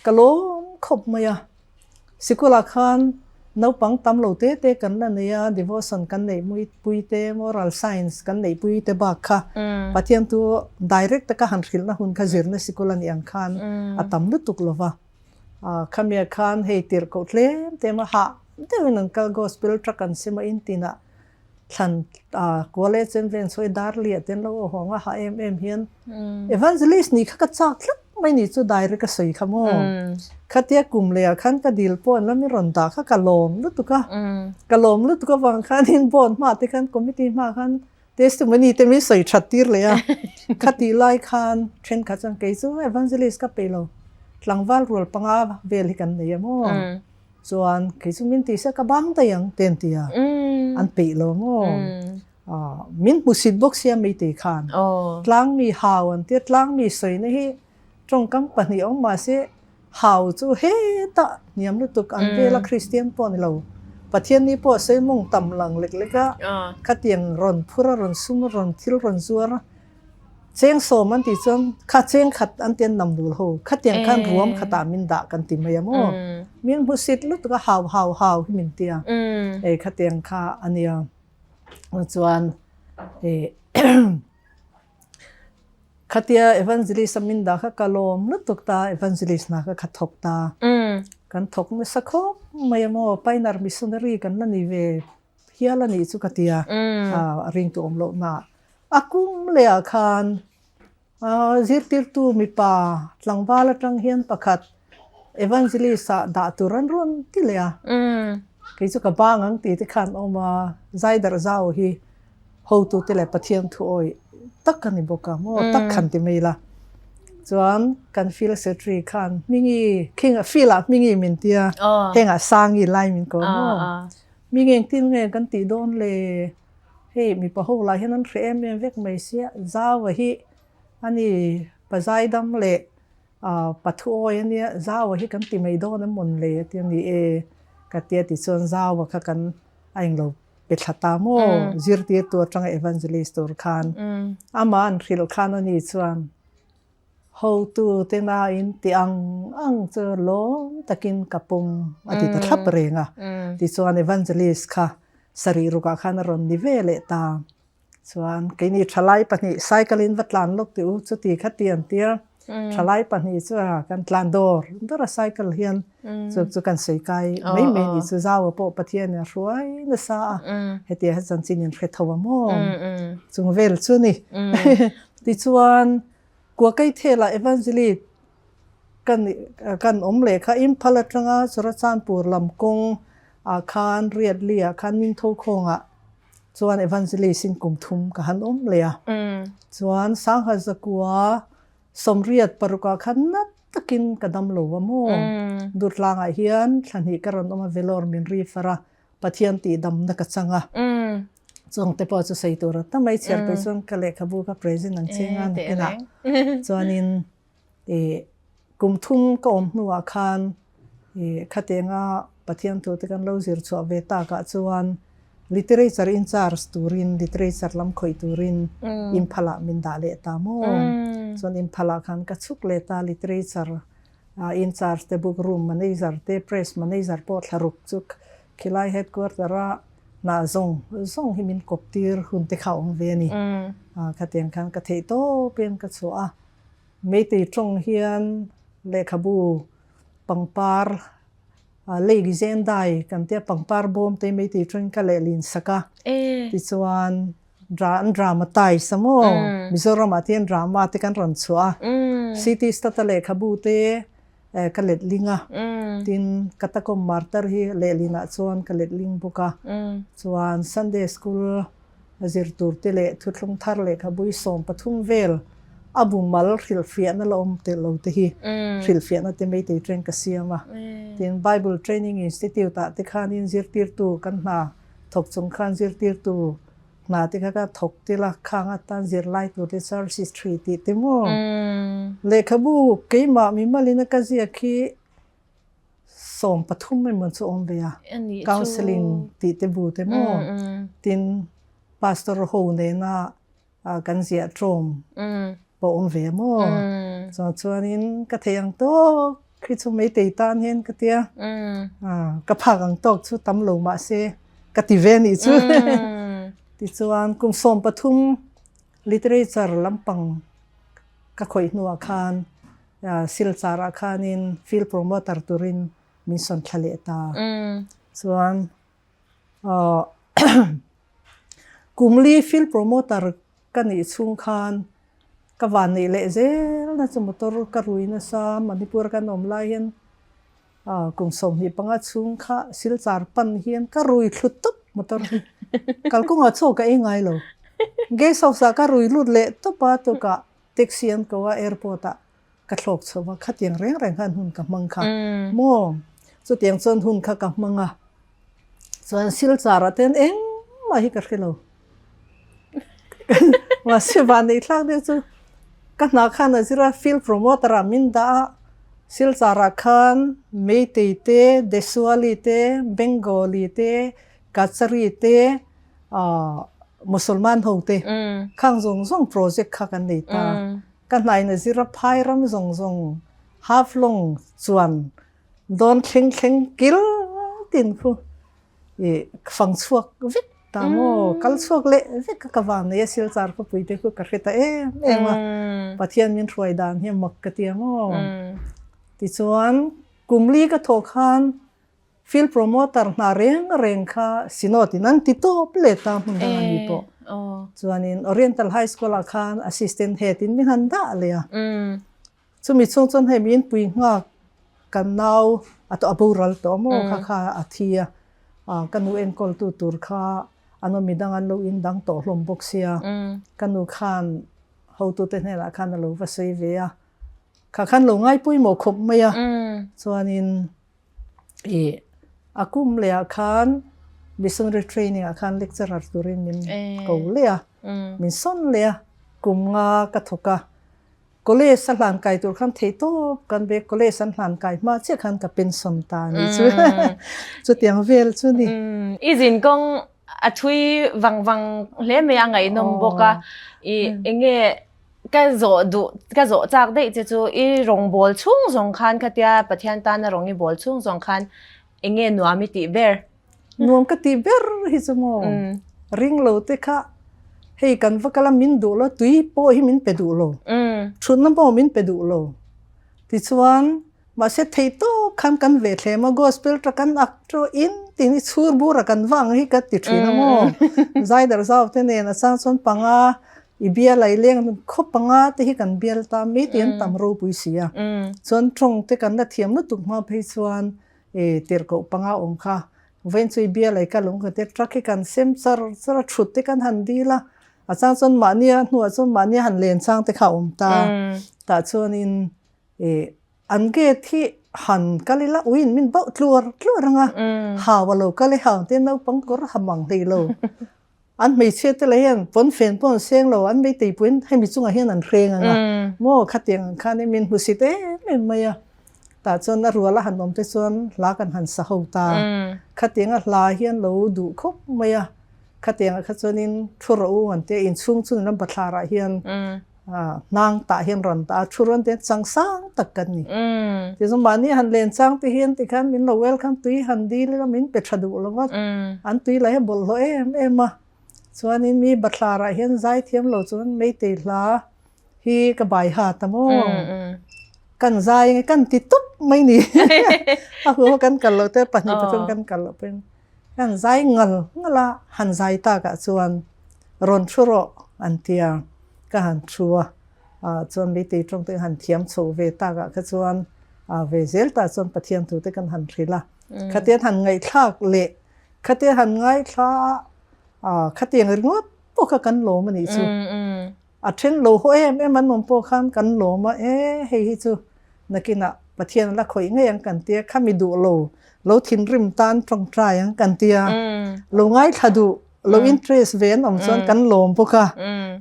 กะโลขบมา呀สิกุลาคันนับปังตำโลเตกันนั่นเนี่ย devotion กันในมุยปุยเต moral science กันในปุยเตบักค่ะปะเทียนตัว direct ตะกะหันขิลนะหุ่นขจิรนะสิกุลานี่อังคันอะตำลุตุกลวะขมียคันเฮติร์โคตเลมเตมาหะเดวินันกะ gospel ตรักันเสมาอินตินะทันcollege and events วยดาร์เลียเต็นโลหงว่าหาเฮียน evangelist นี่ข้าก็จักลักไม่นี่จะได้หรือก็สวยขโมยขัดเทียกลุ่มเลยขันก็ดีลปนแล้วมีรอนตาข้ากะลมลุตุกะลมลุตุกะวังขันหินปนมาที่ขันคอมมิตี้มาขันเทสต์มันนี่เต็มไม่สวยชัดตีเลยขัดตีไล่ขันเทรนขัดจังเกยซูเอวานเจลิสก็ไปโลหลังวัลรัวปังอาเวลิกันเนี่ยโม่ส่วนเกยซูมินตีเสกบังแต่ยังเต็นตีอันไปโลโม่มินบุษิตบกเสียไม่ตีขันหลังมีหาวอันเทียหลังมีสวยนี่ตรงกันปัญญาออกมาเสียหาวจู่เฮตะเนี่ยมันตุกอันเวลาคริสเตียนปนเราประเทศนี้พอเสียมงต่ำหลังเล็กๆก็ขัดยังรอนพูระรอนซุ่มรอนทิลรอนซัวร์เชียงโซมันติจนขัดเชียงขัดอันเตียนนำดูโหขัดยังขันรวมขัดตามินดากันติมายามอมีนผู้สิทธิ์ลุตก็หาวที่มินเตียขัดยังข้าอันเนี้ยจวน ขัดยา evangelist มินดาค่ะกะลมนุตุกตา evangelist นักขัดทกตากันทกไม่สักข้อไม่ยอมไปนาร missionary กันนั่นนี่เวเฮียละนี่สุกัดยาริงตัวโลนาอากุมเลยอาคารจิตติรตูมีป่าหลังบ้านละจังเฮียนประคัด evangelist ด่าตุรันรุนที่เลยกิจกับบ้างอังตีที่ขันออกมาใจดาร์เจ้าฮีหูตุที่เลยปะเทียนทุยตักกันนี่บอกกันโมตักขันที่ไม่ละส่วนกันฟิลเซตรีขันมิงี้คิงฟิลมิงี้มินเตียเฮงสังอีไลมินก็โมมิงี้ที่เงี้ยกันตีโดนเลยเฮ้มีปะหูลายเฮนั้นเรียมเวกไม่เสียเจ้าฮีอันนี้ปะใจดำเลยปะทุยอันนี้เจ้าฮีกันตีไม่โดนนั่นหมดเลยที่นี่กัดเตียติส่วนเจ้าว่ากันไอ้เราเป็นชะตาโมจิรตีตัวจังเอวันเจลิสตัวขันอามันริลขันนี่ส่วนhow to เตนาอินตีอังเจอโลตะกินกับปุ่มอดีตทับเรงอ่ะติส่วนเอวันเจลิสค่ะสรีรุกขันรอนนิเวเลตาส่วนกินี่ทลายปนี่ไซคลินวัดลานลกติวจุติขัดเตียนเตียทลายปนี่ส่วนกันลานดอร์ดอร์ไซคลเฮียนจุกันใส่ไก่ไม่เมนิสุเจ้าว่าปปะเทียนเนี่ยรวยนะซาเฮตีฮัจันซินินเฟทวามงจุงเวลชุนี่ติส่วนกัวไก่เทล่าเอวันเจลิสกันเล็กค่ะอิมพลัดจังอ่ะสุรสานปูรลำกงอาคารเรียดเลียคันมิงโทคงอ่ะส่วนเอวันเจลิสินกุมทุมกับฮันเลียส่วนสังหารกัวสมเรียดปรุกาคันนัดตะกินกระดำหลวมงดูดลางเฮียนฉันหิกรันออกมาเวลอร์มินรีฟระปะเทียนตีดำนักจังอ่ะส่วนแต่พอจะใส่ตัวรัฐไม่เชื่อไปส่วนกะเล็กขบูกับ president เชียงอันกันละส่วนนี้กุมทุ่มก็อมหนัวคันขัดเองอ่ะปะเทียนตัวที่กันเราจิรชัวเวตากะส่วน literature in charge ตูริน literature ลำคอยตูรินอิมพลามินดาเลตามงส่วนอิมพลาคันก็ชุกเลตา literature in charge แต่ book room manager แต่ press manager ปอดหลุกชุกคิลาย headquarter ระน่าส่งให้มินกบตีร์หุ่นที่เขาเวนี่ขัดเองคันก็เทโตเป็นกระชัวไม่ตีตรงเฮียนเลขบูปังปาร์เลกิเซนได้กันเตียปังปาร์บอมเตไม่ตีตรงกันเลลินสักติสวานดรามาไตสมองมิโซรามาเทียนดรามาที่กันรันชัวซิตี้สตาเลขบูเตกันเลลิงตินกัตตะกอมมาร์เตอร์ฮีเลลินาส่วนกันเลลิงบุกะส่วนซันเดย์สคูลจิรตูร์เตเลทุกลงทาร์เลขบุยสมปทุมเวลอาบุมัลริลฟียนลอมเตลเตฮีริลฟียนเตไม่เตเทรนกัสเซียมาติน Bible Training Institute ติขานินจิรตีร์ตูกันนาทกสงขันจิรตีร์ตูนาติขก็ทกติละข้างตันจิรไลตูเตซาร์ซิสทรีติเตโมเลขบุเกมามีมาลินกัสเซียคีสมปทุมไม่เหมือนสมเบียcounseling ติเตบูเตโมติน Pastor โฮเนน่ากันเสียตรมปอมเวโมส่วนนี้ก็เทียงโตคือช่วงไม่ตีตานเห็นก็เทียก็พักอังโตชุดตำรวจมาเสกติเวนี่ชุดที่ส่วนกลุ่มสมปทุม literature ลำปังก็คอยนัวคานศิลสารคานิน field promoter ตุรินมิสันทะเลตาส่วนกลุ่มลี field promoter กันอีชุงคานกวันนี้เลเซลนะสมมติเรากรุยนะซามันนี่พูดกันอมลายเห็นกลุ่มสมหิปังอาชุงค่ะศิลสารปันเห็นกรุยหลุดตุ๊บมตัวกัลกุ้งอาโชก็เองไงโลเกสาวสากรุยหลุดเละตุ๊บปะตัวกะแท็กซี่ก็ว่าแอร์พอร์ตกระโดดสว่าขัดยังแรงกันหุ่นกับมังค่ะโม่สุดยังส่วนหุ่นค่ะกับมังอ่ะส่วนศิลสารเต้นเองมาฮิกันเราว่าสิวันนี้ครั้งเดียวจูกันนักขันสิระฟิลโปรโมเตอร์มินดาศิลสารขันเมติเตเดสวาลิเตเบงกอลีเตกัจริเตมุสลิมฮูเตข้างส่งโปรเจกต์ข้ากันนี่ตากันไหนสิระพายรำส่งฮาฟลงส่วนโดนเข่งกิลตินฟูฟังชวกวิ ตามโมกัลสวกเละเวกกะวางเนี่ยสิลจาร์ก็ปุยเด็กก็กระเทตเอ็มปะเทียนมินรวยดานเฮียมักกะเตียโมติส่วนกุมลีก็โทคันฟิลโปรโมเตอร์นาเร่งค่ะสิโนตินันติโตเปลตามหุ่นดังนี้ปะส่วนนี้ Oriental High School อาคาร Assistant Head อินมิหันดาเลยส่วนมีช่วงจนให้มินปุยงักกันนาวอัตอบูรัลตัวโมค่ะอาทิยกันนูเอ็นกอลตูตูร์ค่ะอันนั้นมีดังอันลูอินดังโตลมบกเสียกันนูขันเขาตูเตนให้ละขันลูวัสเวียค่ะขันลูง่ายปุยหมกขบไม่ส่วนนี้อากุมเลียขันMissionary training akan lecturer turin min ko lea min son lea kumnga kathoka college sanhlan kai tur khan thei to kan be college sanhlan kai ma che khan ka pension ta ni chu tiang vel chu ni izin kong athui wang hle me angai nom boka I enge ka zo chak dei che chu I rongbol chung zong khan khatia pathian ta na rongi bol chung zong khan enge nuami ti ber nuam ka ti ber hi chumo ring lo te kha hei kan vakala min du lo tui po hi min pe du lo thun na po min pe du lo ti chuan ma se thei to khan kan ve hle ma gospel tra kan actro in tin chhur bu ra kan wang hi ka ti thina mo zai dar zaw te ne na sang son panga ibia lai leng khop panga te hi kan bial ta mi tian tam ro pui sia chon thong te kan na thiam na tuk ma phei chuan ter ko panga om kha ven chui bia lai ka lung te truck kan sem sar thut te kan han di la a chang chon mania hnuah chon mania han len chang te kha ta chuan in an ge thi han kalila win min ba tlur anga hawalo kale haw te no pang kor hamang hei lo an mei che te le hian pon fen pon seng lo an mei te puin hai mi chunga hian an reng anga mo khatiang khan min husi te men maya ta chon na ruala han nom te chon la kan han sa ho ta khatianga la hian lo du khop maya khatianga kha chonin thuro an te in chung lam bathlara hian nang ta hian ron ta thuron te changsang tak kan ni ti zo mani han len chang te hian ti khan min lo welcome tui han di le min pe thadu lo wa an tui la he bol lo em ma chuanin mi bathlara hian zai thiam lo chuan mei te hla hi ka bai ha ta mo kan zai kan ti tup mai ni a hu kan kal lo te pani pathum kan kal lo pen kan zai ngala han zai ta ka chuan ron thuro an tia ka han thua chuan mi te trong te han thiam chho ve ta ka chuan ve zel ta chuan pathian tu te kan han thrila khatian han ngai thak le khatian han ngai thla khatian ringot po ka kan lo mani chu a then lo ho em an nom po khan kan lo ma hei hi chu nakina pathian la khoi ngai ang kan tia khami du lo thin rim tan trong trai ang kan tia lo ngai thadu lo interest ven om chon kan lom poka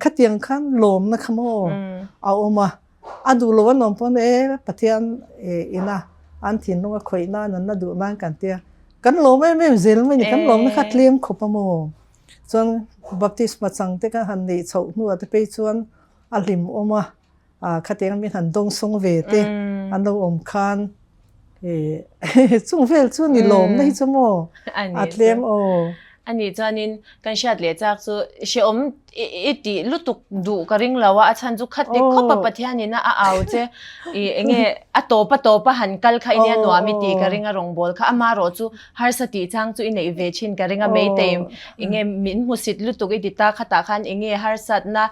khatiang khan lom na khamo a oma adu lo nom pon pathian ina an thin no khoi na nan na du man kan tia kan lom em zel mai ni kan lom na khatlem khopamo chon baptisma chang te ka han ni chho nu ate pe chuan alim oma khatiang mi han dong song ve te an lo om khan chung vel chu ni lom nei chumo atlemอันนี้จานินกันชาติเหลียจากซูเชื่อมอิลุตุกดูกระริงแล้วว่าฉันจุขัดเด็กเขาปะเทียนี่นะเอาเจเงี้ยโตปะหันกัลค่ะอินเดียนัวมิตีกระริงรองบอลค่ะอามาโรจูฮาร์สติจังจูอินเอเวชินกระริงไม่เต็มเงี้ยมินมุสิตลุตุกอิดิตาขัดตาขันเงี้ยฮาร์สัตนะ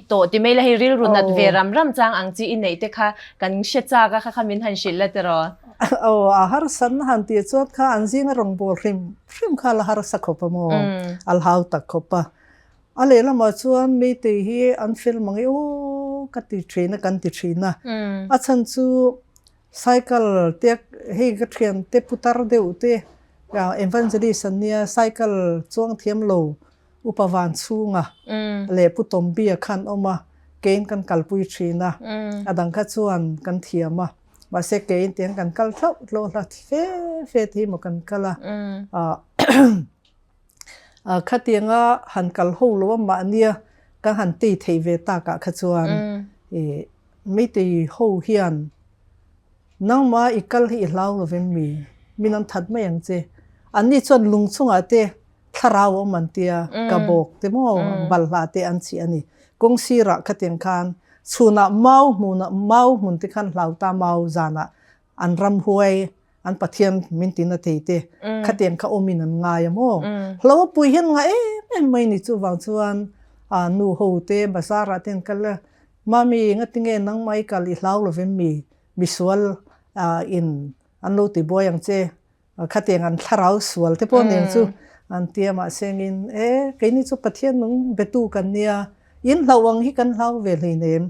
โตที่ไม่ละให้ริลรุนัดเวรัมจังอังจีอินเอเตค่ะกันเชื่อจากะค่ะมินหันชิลเลตรอhar san han ti chot kha anjing rong bol rim kha la har sakhopa mo al hau takhopa ale la ma chuan mi te hi an film mangi ka ti thina a chan chu cycle te he ka thian te putar deu te evangelist ania cycle chuang thiam lo upawan chunga le putom bia khan oma kein kan kalpui thina adang kha chuan kan thiama mà sẽ kể tiếng cần call thâu lo là phê thì một cần call khát tiếng hàn call hậu lo mà nia các hàn tì thấy về ta cả khát chuan mấy tì hậu hiền nang mà ít call hi lao lo về mình ăn thật mấy anh chứ anh đi chuan lung chung à tê ทาราวมันเตียกระบอกเตโมบัลลาเตอันชีอันนี้กงซีระขัดยังคันสุนัขเมามุนที่ขันเหล่าตาเมาจานะอันรำหวยอันปะเทียนมินตินาเตเตขัดยังข้าอมินันง่ายโมเราปุยเห็นไงไม่นิจูวังชวนนูโฮเตบาซาระเตนกันเลยมามีงัดติงเงนังไม่กัลิเหล่าเราเวมีสวลอินอันโลติบอยยังเจขัดยังอันทาราวสวลเทปอนยังจูอันเตียมาเซงินใครนี่จูปะเทียนนุ่งเบตูกันเนี่ยยินเราวังฮิกันเราเวลีเนม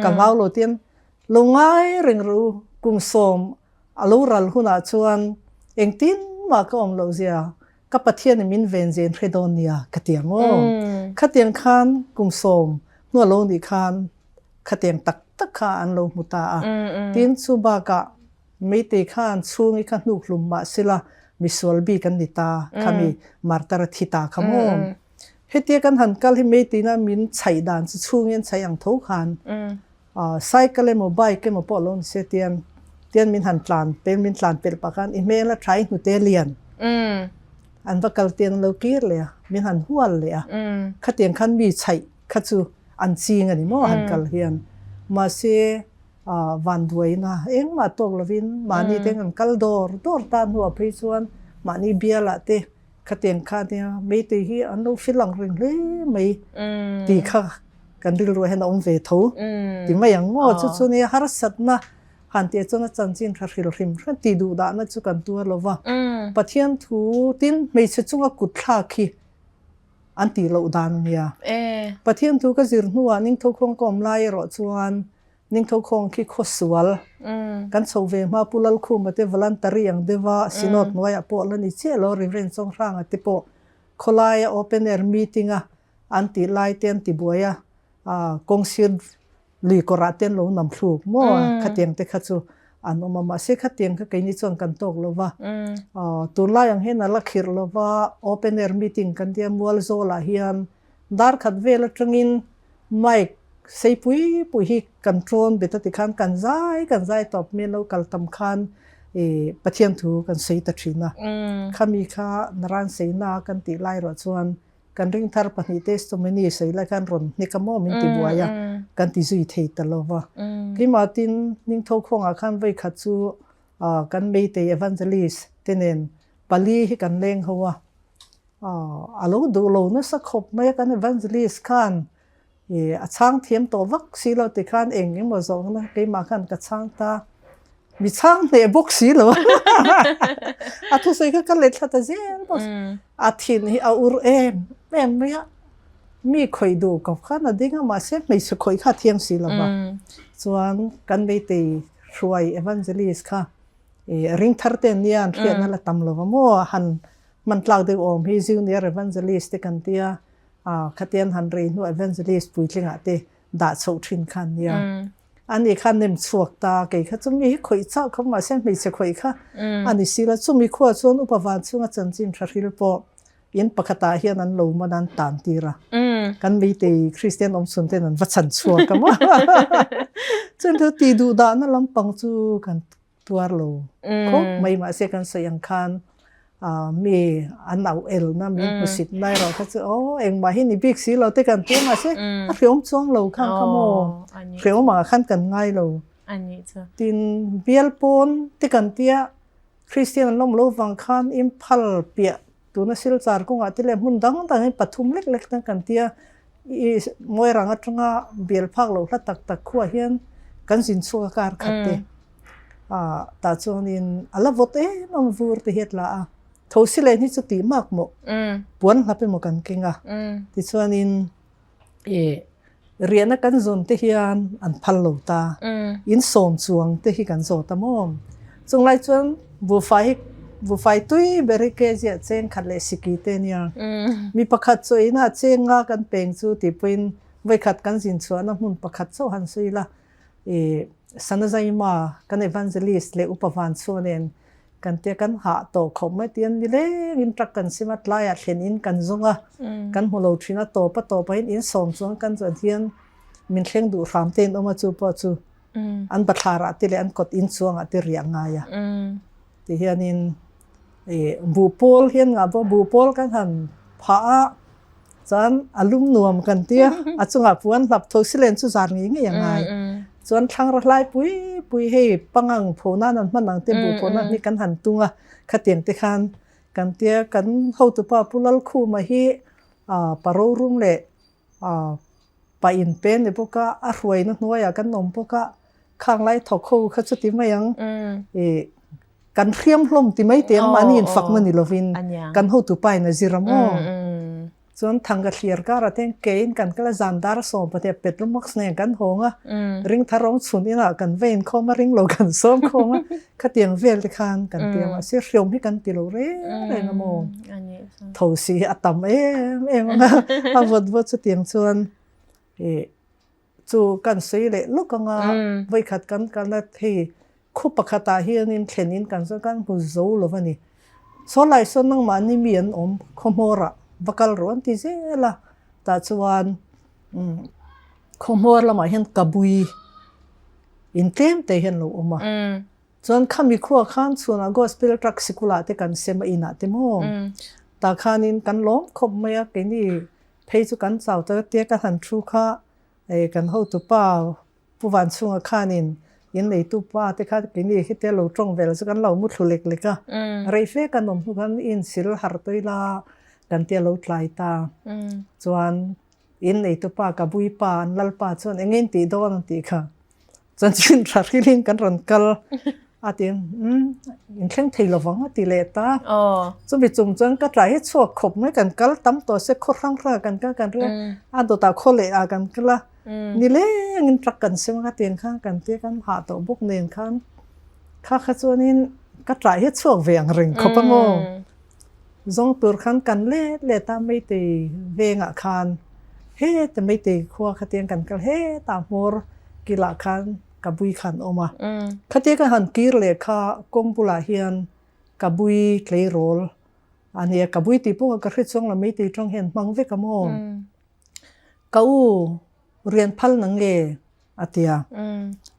กันเราโลเตียนลงง่ายเริงรู้กุมสมอลูรัลหุนาชวนเองตินมาก็อมเราเสียกับปะเทียนมินเวนเจนเรโดเนียขัดยังโมขัดยังคันกุมสมนัวลงดีคันขัดยังตักขาอันโลมุตาตินสุบากะไม่ตีคันช่วงนี้คันนุกลุมมาสิละมิสวลบีกันดิตาขมีมาร์ตารทิตาขโมเฮตีกันหันกัลฮิไม่ตีน่ามินใช้ด่านช่วงยันใช้อย่างทุกขันไซค์เลยโมบายก็มาปอลงเสียเตียนมินหันปลานเป็นมินปลานเป็นปากกันอีเมลละใช้หนูเตเลียนอันว่ากัลเตียนเราเกลียดเลยมินหันหัวเลยขัดเตียนขันมีใช้ขัดจูอันซีงันนี่โมหันกัลเฮียนมาเสียวันด้วยนะเอ็งมาตกลวินมานี่เต็งกันกัลดอร์ตานหัวพิจวนมานี่เบียละเตขัดเตียนขัดเนี่ยไม่ตีฮีอันนู้ฟิลังเริงเลยไม่ตีข้ากันริลรวยให้น้องเวทูตีไม่ยังง้อจุดนี้ฮาร์สัตนะหันเตียจนจันจินริลริมขันตีดูด่านจุกันตัวลว่าปะเทียนทูตินไม่ใช่จุงกุดท่าคีอันตีเหล่าดานเนี่ยปะเทียนทูก็จิรนัวนิ่งทุกคนกอมไล่รอจวนนิ่งทุกคนคิดขสวลกันโซเวมาปุลลคุมาเตวลันตารียังเดว่าสินอดน้อยปอลันนิเชลอริเวนซงร่างติปอคลายโอเปนแอร์มีติ้งอันติไลเตียนติบัวยกงศิลลีกราเตียนลงนำถูกมั่วขัดยังแต่ขัดจูอันอมาเสขัดยังก็ไกนี่จวนกันตกลว่าตุลายังเห็นนักขิรลว่าโอเปนแอร์มีติ้งกันเดียมัวลโซลาฮิอันดาร์ขัดเวลตรงอินไม่ใส่ปุยฮิกันโทรนเบตัดติคันกันใจตอบเมลกัลตำคันปะเทียนถูกันใส่ตัดชินะข้ามีข้านรันใส่นากันติไล่รอชวนกันริงทาร์ปนิเตสตัวมันนี่ใส่ไล่กันรอนนี่ก็มอมินติบัวยกันติจุยเทตลอวะที่มาตินนิ่งทอกของอาคารไว้ขัดจูกันไม่เตยเอวันเจลิสเตเนนปาลีให้กันเล่งเขาว่าอาลูดูโลนึกสักขบไม่กันเอวันเจลิสกันช่างเทียมตัววักสีเราติดขันเองยังมาส่งนะกี่มากันกับช่างตามีช่างเนี่ยบุกสีเหรอทุกสิ่งก็เล็ดทัดเจนบอสทินที่เอาอุรแม่ไม่มีใครดูกับข้านะดิ้งมาเสียไม่ใช่ใครข้าเทียมสีหรอวะส่วนกันไปตีช่วยเอวันเจลิสค่ะริงทาร์เตนเนี่ยเรียนนั่นแหละตำรวจมั่วหันมันกล่าวถึงอมฮิซิวเนี่ยเอวันเจลิสที่กันเตียขัดยันหันเรียนว่าเวนเจลิสปุยเชิงอาเตด่าโซทินคันเนี่ยอันนี้คันเนมสวกตาเกี่ยจะมีคุยเจ้าเขามาเส้นไม่ใช่คุยค่ะอันนี้สิละจะมีขั้วส่วนอุปวานส่วนจันจินทริลปอยินปกติเฮียนั้นลงมาดันตานตีระกันมีตีคริสเตียนอมสุนเตนันวัชชันชัวกันว่าจนเธอตีดูด่านั่นลำปังจูกันตัวโลเขาไม่มาเสียกันเสียงคันมีอันเอานะมีผู้สิทธิ์ได้เราเขาจะเองมาให้นิบิกสิเราเตกันตัวมาเสียเรียวช่วงเราข้างขโมเรียวมาขั้นกันง่ายเราตินเบียลปนเตกันเตียคริสเตียนล้มโลวังคันอิมพัลเปียตัวนักศิลป์จารกงอาทิเลมุนดังต่างให้ปฐุมเล็กๆตั้งกันเตียมวยรังอัตงาเบียลพักเราละตักขั้วเฮียนกันสินสุขการขัดเตตาจวนินอะไรวดมันวูร์ที่เหตุละทุสิเลนี่จะตีมากหมดปวนรับเป็นหมกันเก่งที่ส่วนนี้เรียนกันจนที่เฮียนอันพัลโลตาอินสมสวงที่ฮิกันโซตามอมจงไล่จนบุไฟตุยเบริเกจเจงขัดเลสิกิเตเนียมีประคัดสวยน่าเจงงากันเป่งจูติปินไว้ขัดกันสินส่วนน้ำมันประคัดโซหันสุยละสันใจมากันเอวันเจลิสเลอุปวานส่วนเองกันเตียกันหาโตเขาไม่เตียนเลยอินตรักกันสิมัดลายเห็นอินกันจงกันหัวเราทีน่าโตปะโตไปอินสมส่วนกันจนเทียนมินเข่งดูรามเตียนออกมาจูปอจูอันบัตรระติเลอันกดอินส่วนติเรียงไงที่เฮียนินบูโพลเฮียนงาบูโพลกันหัน ผาจันอารมณ์นวมกันเตี้ยอาจจะปวนหลับทสิเลนสุจารงี้ยังไงจนทางรัฐไล่ปุยให้ปังโผล่นั่นมันนังเต็มบุโผล่นั่นนี่กันหันตัวขัดเตียงติคันกันเตี้ยกันเข้าตัวป้าปุลลคู่มาฮีปารุรุ่งเละไปอินเป็นเนี่ยพวกก็อร่อยนักน้อยกันนมพวกก็ข้างไล่ถกคู่เขาจะติไม่ยังกันเทียมลมติไม่เตียงมันยินฝักมันนี่ลวินกันเข้าตัวไปนะจิรามอส่วนทางกัลเลียร์ก็ระเทงเกณฑ์กันก็ละจานดาร์ส่งประเทศเป็ดลูกมักสเนกันหงอ่ะริงทารองสุนีน่ะกันเวนเข้ามาริงโลกันซ้อมเข้ามาขัดเตียงเวลติคานกันเตียงว่าเสียชมให้กันติโลเร่เลยนะโมทศีอัตมนะอาวัดจะเตียงส่วนจูกันสีเละลูกก็งาไว้ขัดกันละที่คุปขตาเฮียนินเขนินกันสักกันหูโจลวันนี้โซไลโซนังมันนี่มีอันคอมโมระบักลร้อนที่เจล่ะแต่ชวนคอมโมระมาเห็นกบุยอินเต็มแต่เห็นลูกมาจนข้ามีครัวข้านส่วนก็สเปรตรักสิกุลาที่กันเสมาอินาเตมงแต่ข้านินกันล้มคบไม่อยากกินนี่เพย์จุกันเจ้าเตอเตี้ยกันหันทรูข้ากันเข้าตัวป้าผู้วันช่วงข้านินยันในตัวป้าที่ข้ากินนี่คิดแต่เราตรงเวลาจุกันเรามุดเล็กๆก็ไรเฟกันนมทุกันอินสิลหาร์ตัวละกันเตี้ยเราไล่ตาจวนยันในตัวป้ากับบุยป้าลัลป้าจวนเงินตีโดนตีค่ะจนจินรักลินกันรันกัลอาทิตย์อินเข่งเทลวังตีเลต้าจนไปจุ่มจนก็ใจให้ชั่วขบไม่กันกัลตั้มตัวเสกโคตรร่างกันกันเรื่องตัวตาโคเลอากันก็ละนี่เลยงินรักกันเสียงกันเตียงข้างกันเตี้ยกันหาตัวบุกเนียนข้างข้าขจวนินก็ใจให้ชั่วเวียงริงขบงงจงตัวขันกันเล่ตามไม่ตีเวงอาคารเฮ้แต่ไม่ตีขั้วขเตียงกันก็เฮ้ตามหัวกีฬาคันกับบุยขันออกมาขเตียงกันหันกีร์เลยค่ะกงบุลาเฮียนกับบุยเคลย์โรลอันนี้กับบุยตีพวกกระดิ่งจงละไม่ตีจงเห็นมังเวกมองเขาเรียนพัลนังเงอเตีย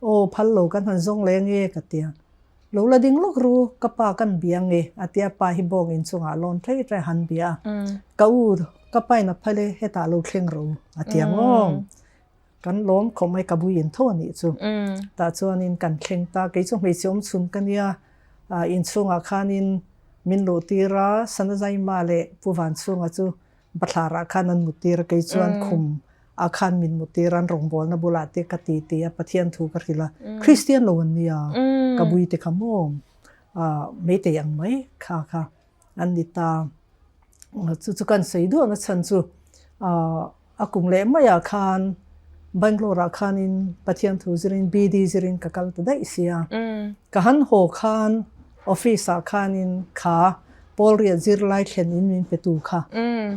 โอ้พัลโลกันหันจงเลงเงกเตียโลละดิ้งลูกรู้กับปากันเบียงเงอเตียปาหิบงอินสุงอาลอนใช้ใจหันเบียเขากับไปนับเพลเหตุลูกเข่งรู้อเตียงงกันล้มคงไม่กบุยินท่านี่จูแต่ชวนอินกันเข่งตาเกี่ยจงไม่ชมสุนกันเนี่ยอินสุงอาคานินมินโลตีระสันใจมาเลผู้วันสุงอาจูบัตรราคานันมุตีระเกี่ยจวนคุมอาคารมินมุตีรันรองบอลนับบุลาเตกตีเตียปะเทียนถูกกันละคริสเตียนโลวันเนี่ยกบุยเตขโมไม่เตียงไหมค่ะอันนี้ตาจุกันใส่ด้วยนะฉันจูอากุมเล่ไม่อาคารบังโลราคานินปะเทียนถูจรินบีดีจรินกักลตได้เสียกันโฮคานออฟฟิศอาคานินขาปอลเรียจิรไลเข็นอินมินเปตูค่ะ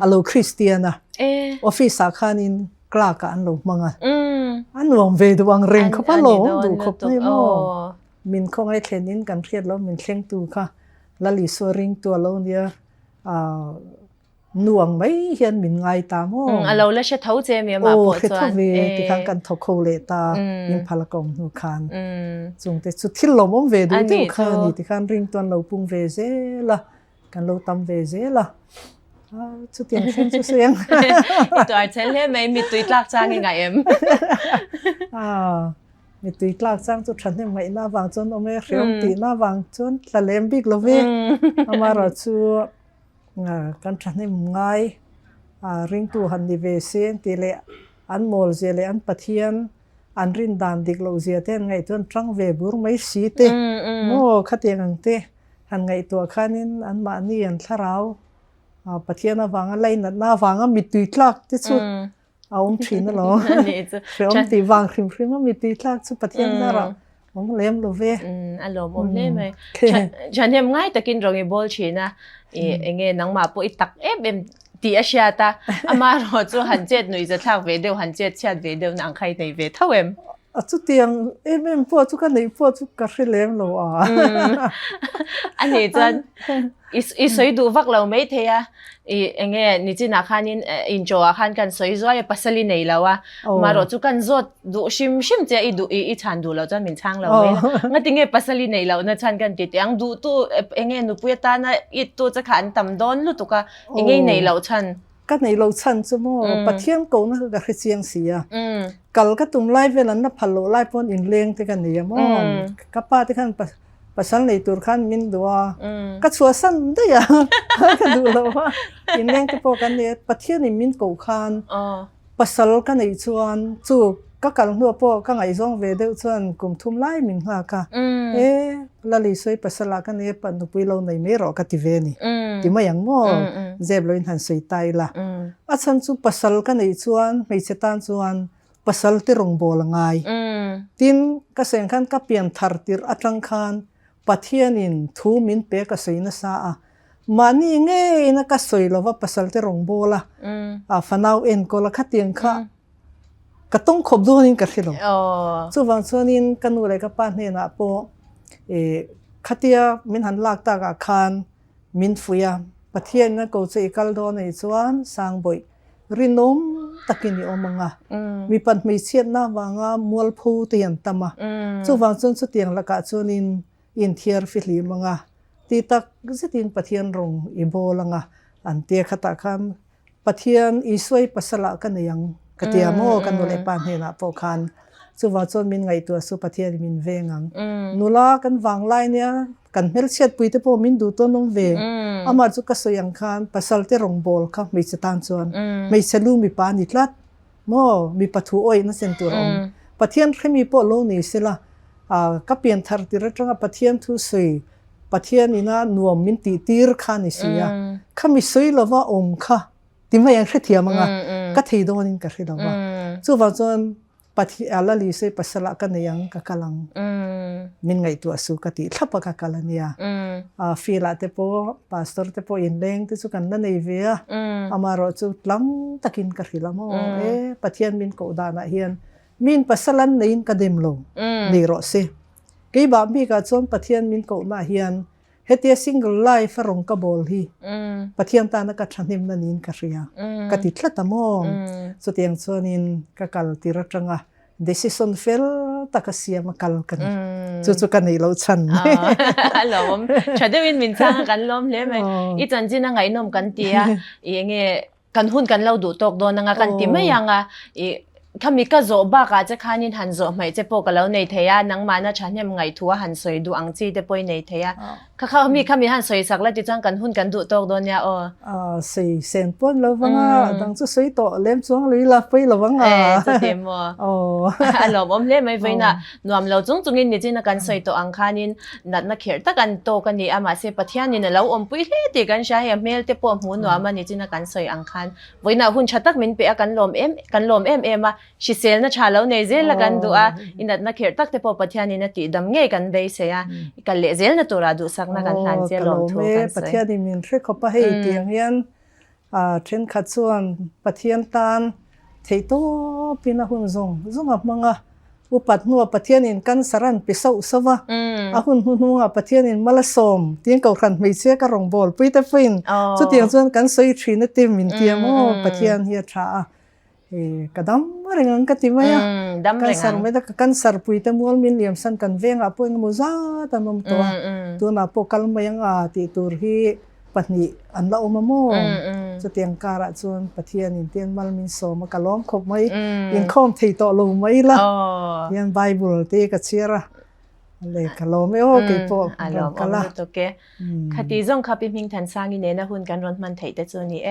อโลคริสเตียนะออฟฟิศอาคานินกล้ากันโลมังอันวังเวดวังเริงเขาพะโลดูคบไม่โมมินคงไอเข็นอินกันเทียดแล้วมินเข่งตูค่ะลลิสวริงตัวโลเนี่ยหน่วงไม่เห็นมินไงตามอ๋อเราเล่นเชท้าเจมีมาปวดจวนที่ข้างกันทกโคเลตายิงพลากงหูคานจงแต่สุดที่ลมเวดูที่ข้างนี่ที่ข้างริงตัวเราปุ่งเวเซล่ะกันเราตำเวเซล่ะสุดยังเช่นสุดเสียงตัวอาจารย์เล่นไหมมีตุยตลากจ้างยังไงมีตุยตลากจ้างจุดฉันเนี่ยไม่น่าวางจนเอาไม่เรียมตีน่าวางจนละเล่มบิ๊กเลยเว้ยมาเราชัวกันฉันนี่ง่ายริงตัวหันดีเวเซนตีเลอันมอลเจเลอันปะเทียนอันรินดานดิกโลเจียเต้นไงตัวจังเวบุร์ไม่สีเตโม่ขัดยังไงเตหันไงตัวข้านินอันมานี่อันทาราวปะเทียนวางอะไรน่าวางมีตุยตลักที่สุดเอาทิ้งนั่นหรอเชื่อมตีวางครีมมีตุยตลักสุดปะเทียนน่ารักผมเลี้ยมโลเวอารมณ์ผมเลี้ยมไหมฉันยังง่ายแต่กินโรงบอลชีนะเงี้ยนังมาปุ๊ยตักเอ็มตีอาชีตาอามาเราจู่หันเจ็ดหนุ่ยจะทักเวเดียวหันเจ็ดเชียดเวเดียวนังใครในเวเท่าเอ็ม จุดเตียงแม่พวกทุกคนในพวกทุกกระเลี้ยงเราอันนี้จะอีสวยดูวักเราไม่เทียเงี้ยนี่จีน่าคันอินโจอาคันกันสวยสวยปัสลีนี่แล้วมารถทุกคนจดดูชิมเจ้าอีชันดูเราจะมินช่างเราไม่งั้นติงเงี้ยปัสลีนี่เราเนี่ยชันกันติดยังดูตู้เงี้ยนุปุยตานะอีตัวจะขันต่ำโดนลุตุกะเงี้ยนี่เราชันก็ในเราชันสมอปะเทียงกูนั่นก็คือเสียงเสียกัลก็ตุ้มไล่เวลันนับพัลโลไล่พอนอินเลี้ยงที่กันเนี่ยมั้งกับป้าที่กันปัสสันในตัวขันมินดัวก็ชัวสันได้ยังก็ดูแล้วว่าอินเลี้ยงที่พอกันเนี่ยปะเทียงในมินกูขันปัสสันกันในชวนจูก็การหัวพอก็ไงซ่องเวเดชวนกลุ่มทุ่มไล่มินหากะละลิสวยปัสสันกันเนี่ยปันตุปุยเราในเมรอกติเวนี่ที่มาอย่างมั่วเจ็บเลยหันสวยตายละอาจารย์จูปัสสันกันในชวนไม่เสตันชวนปัสสันที่รงโบลงไงทินก็เสียงขันก็เปลี่ยนทาร์ติร์อัตรังคันปัทเทียนินทูมินเปก็สวยนะซามันนี่ไงนักก็สวยแล้วว่าปัสสันที่รงโบละฟันเอาเอ็นก็ละขัดยังค่ะก็ต้องขบดูนินกันสิหรอส่วนส่วนนินกันอะไรก็ป้าเนี่ยนะพอขัดเดียมินหันลากตากคันมินฟุยปัทเทียนนะก็จะอีกลโดนในส่วนสังบอยรินมตักินี่อมังมีปันไม่เชียนนะว่างมัวพูเตียนตมาส่วนส่วนสุดยังละก็ส่วนนินอินเทียร์ฟิลิมังตีตักก็จะทิ้งปัทเทียนรงอิโบลังอันเตียขัดตาคำปัทเทียนอีสวยปัสละกันยังกะเตียโมกันดูเลยปานเฮนะพอคันส่วนส่วนมินไงตัวสุปัทเทียนมินเวงังนุลากันวางไลเนี่ยกันเมลเชียดปุยเตปมินดูต้นนงเวอามาจุกสยังคันปัสละเตรงโบลค่ะไม่จะตันส่วนไม่จะลุมีปานิดลัดโมมีปัทุอ้อยนั่นเซนตัวองปัทเทียนแค่มีปอโลนี่สิละก็เปลี่ยนทาร์ติระจังปัทเทียนทุสวยปัทเทียนนี่นะนวมมินตีตีร์คานิสิยาข้ามีสวยละว่าอมค่ะที่ไม่ยังเทียมังก็ที่โดนินก็คือละว่าส่วนส่วนปัทเทียนละลิสวยปัสละกันยังก็กำลังมินไงตัวสุกติทับก็กำลังเนี่ยฟีลาเตโปพาสตอร์เตโปอินเลงที่สุกันนั่นเองเวียอามารอจุดลังตะกินก็คือละโมปัทเทียนมินโกดานะเฮียนมินปัสลันในอินกระเด็มลงนี่รอสิกี่บามีการส่วนปัทเทียนมินโกมาเฮียนเฮตียซิงเกิลไลฟ์รงกบอลฮีปัทเทียนตานักชันนิมนันอินกระเรียกติดละตะมองสุดยังส่วนอินก็กัลติระจังdecision fail ตะกเสียมากัลกันจุดกันในเราชันหลอมฉันได้มินช่างกันล้อมเลยไหมอีจันจีนังไงนมกันเตียอย่างเงี้ยกันหุ่นกันเราดูตกโดนนังกันตีไม่ยังข้ามีก็โจบ้าจะข้านินหันโจไม่จะปกแล้วในเทียนังมานะฉันยังไงทัวหันสวยดูอังจีเดปอยในเทียข้ามีหันสวยสักแล้วที่จังกันหุ่นกันดูตกโดนเนี่ยสี่เซนปนแล้ววังดังจะสวยโตเล่มช่วงลุยละไปแล้ววังจะเต็มว่ะหลอมเล่ไม่ไปนะนวมเราจงอินนี่จีนักกันสวยโตอังคานินนัดนักเขียนตะกันโตกันนี่อามาเสปัทยานินเราปุยเล่ตีกันใช้เมลเตปอมหูนวมมันนี่จีนักกันสวยอังคารไว้นะหุ่นชัดตักมินเปะกันลมเอ็มชิเซลนะชาแล้วในเซลละกันดูอินดัดนักเขียนตักเตปอปัทยานินตีดำเงยกันได้เสียกันเลเซลนะตัวราดูสักนักกันทันเจลมทุกกันปัทยานิมินเรียกเขาไปให้เตียงยันเทรนขัดส่วนปัทยาตันเทโตปีน่าหุ่นซงอับมังอุปัตนัวปัทยานินกันสารันปิศาอุสวะหุ่นนัวปัทยานินมาลสมเตียงเก่าขันไม่เชื่อการงบอลปีเตฟินสุดเตียงส่วนกันสวยทรีนเต็มมินเตียมปัทยานเฮียชากระดำอะไรงั้นก็ที่ว่ากันสารไม่ได้กันสารปุยแต่มัวมินเลียมสันกันเวงอาปุยงมุซ่าแต่นมตัวน่ะพวกกัลมายังติตูร์ฮีปัตนีอันละอมโมจะเตียงการะส่วนปัทยานินเตียนมัลมินโซมากะล้อมขบไม่อินคอมที่ต่อลงไม่ละยันไบเบิลที่กระเชียระเลยกะล้อมไม่โอเคพอล้อมโอเคคดีจงขับพิมพ์ทันสร้างอินเนนะหุ่นกันรอนมันเถิดแต่ส่วนนี้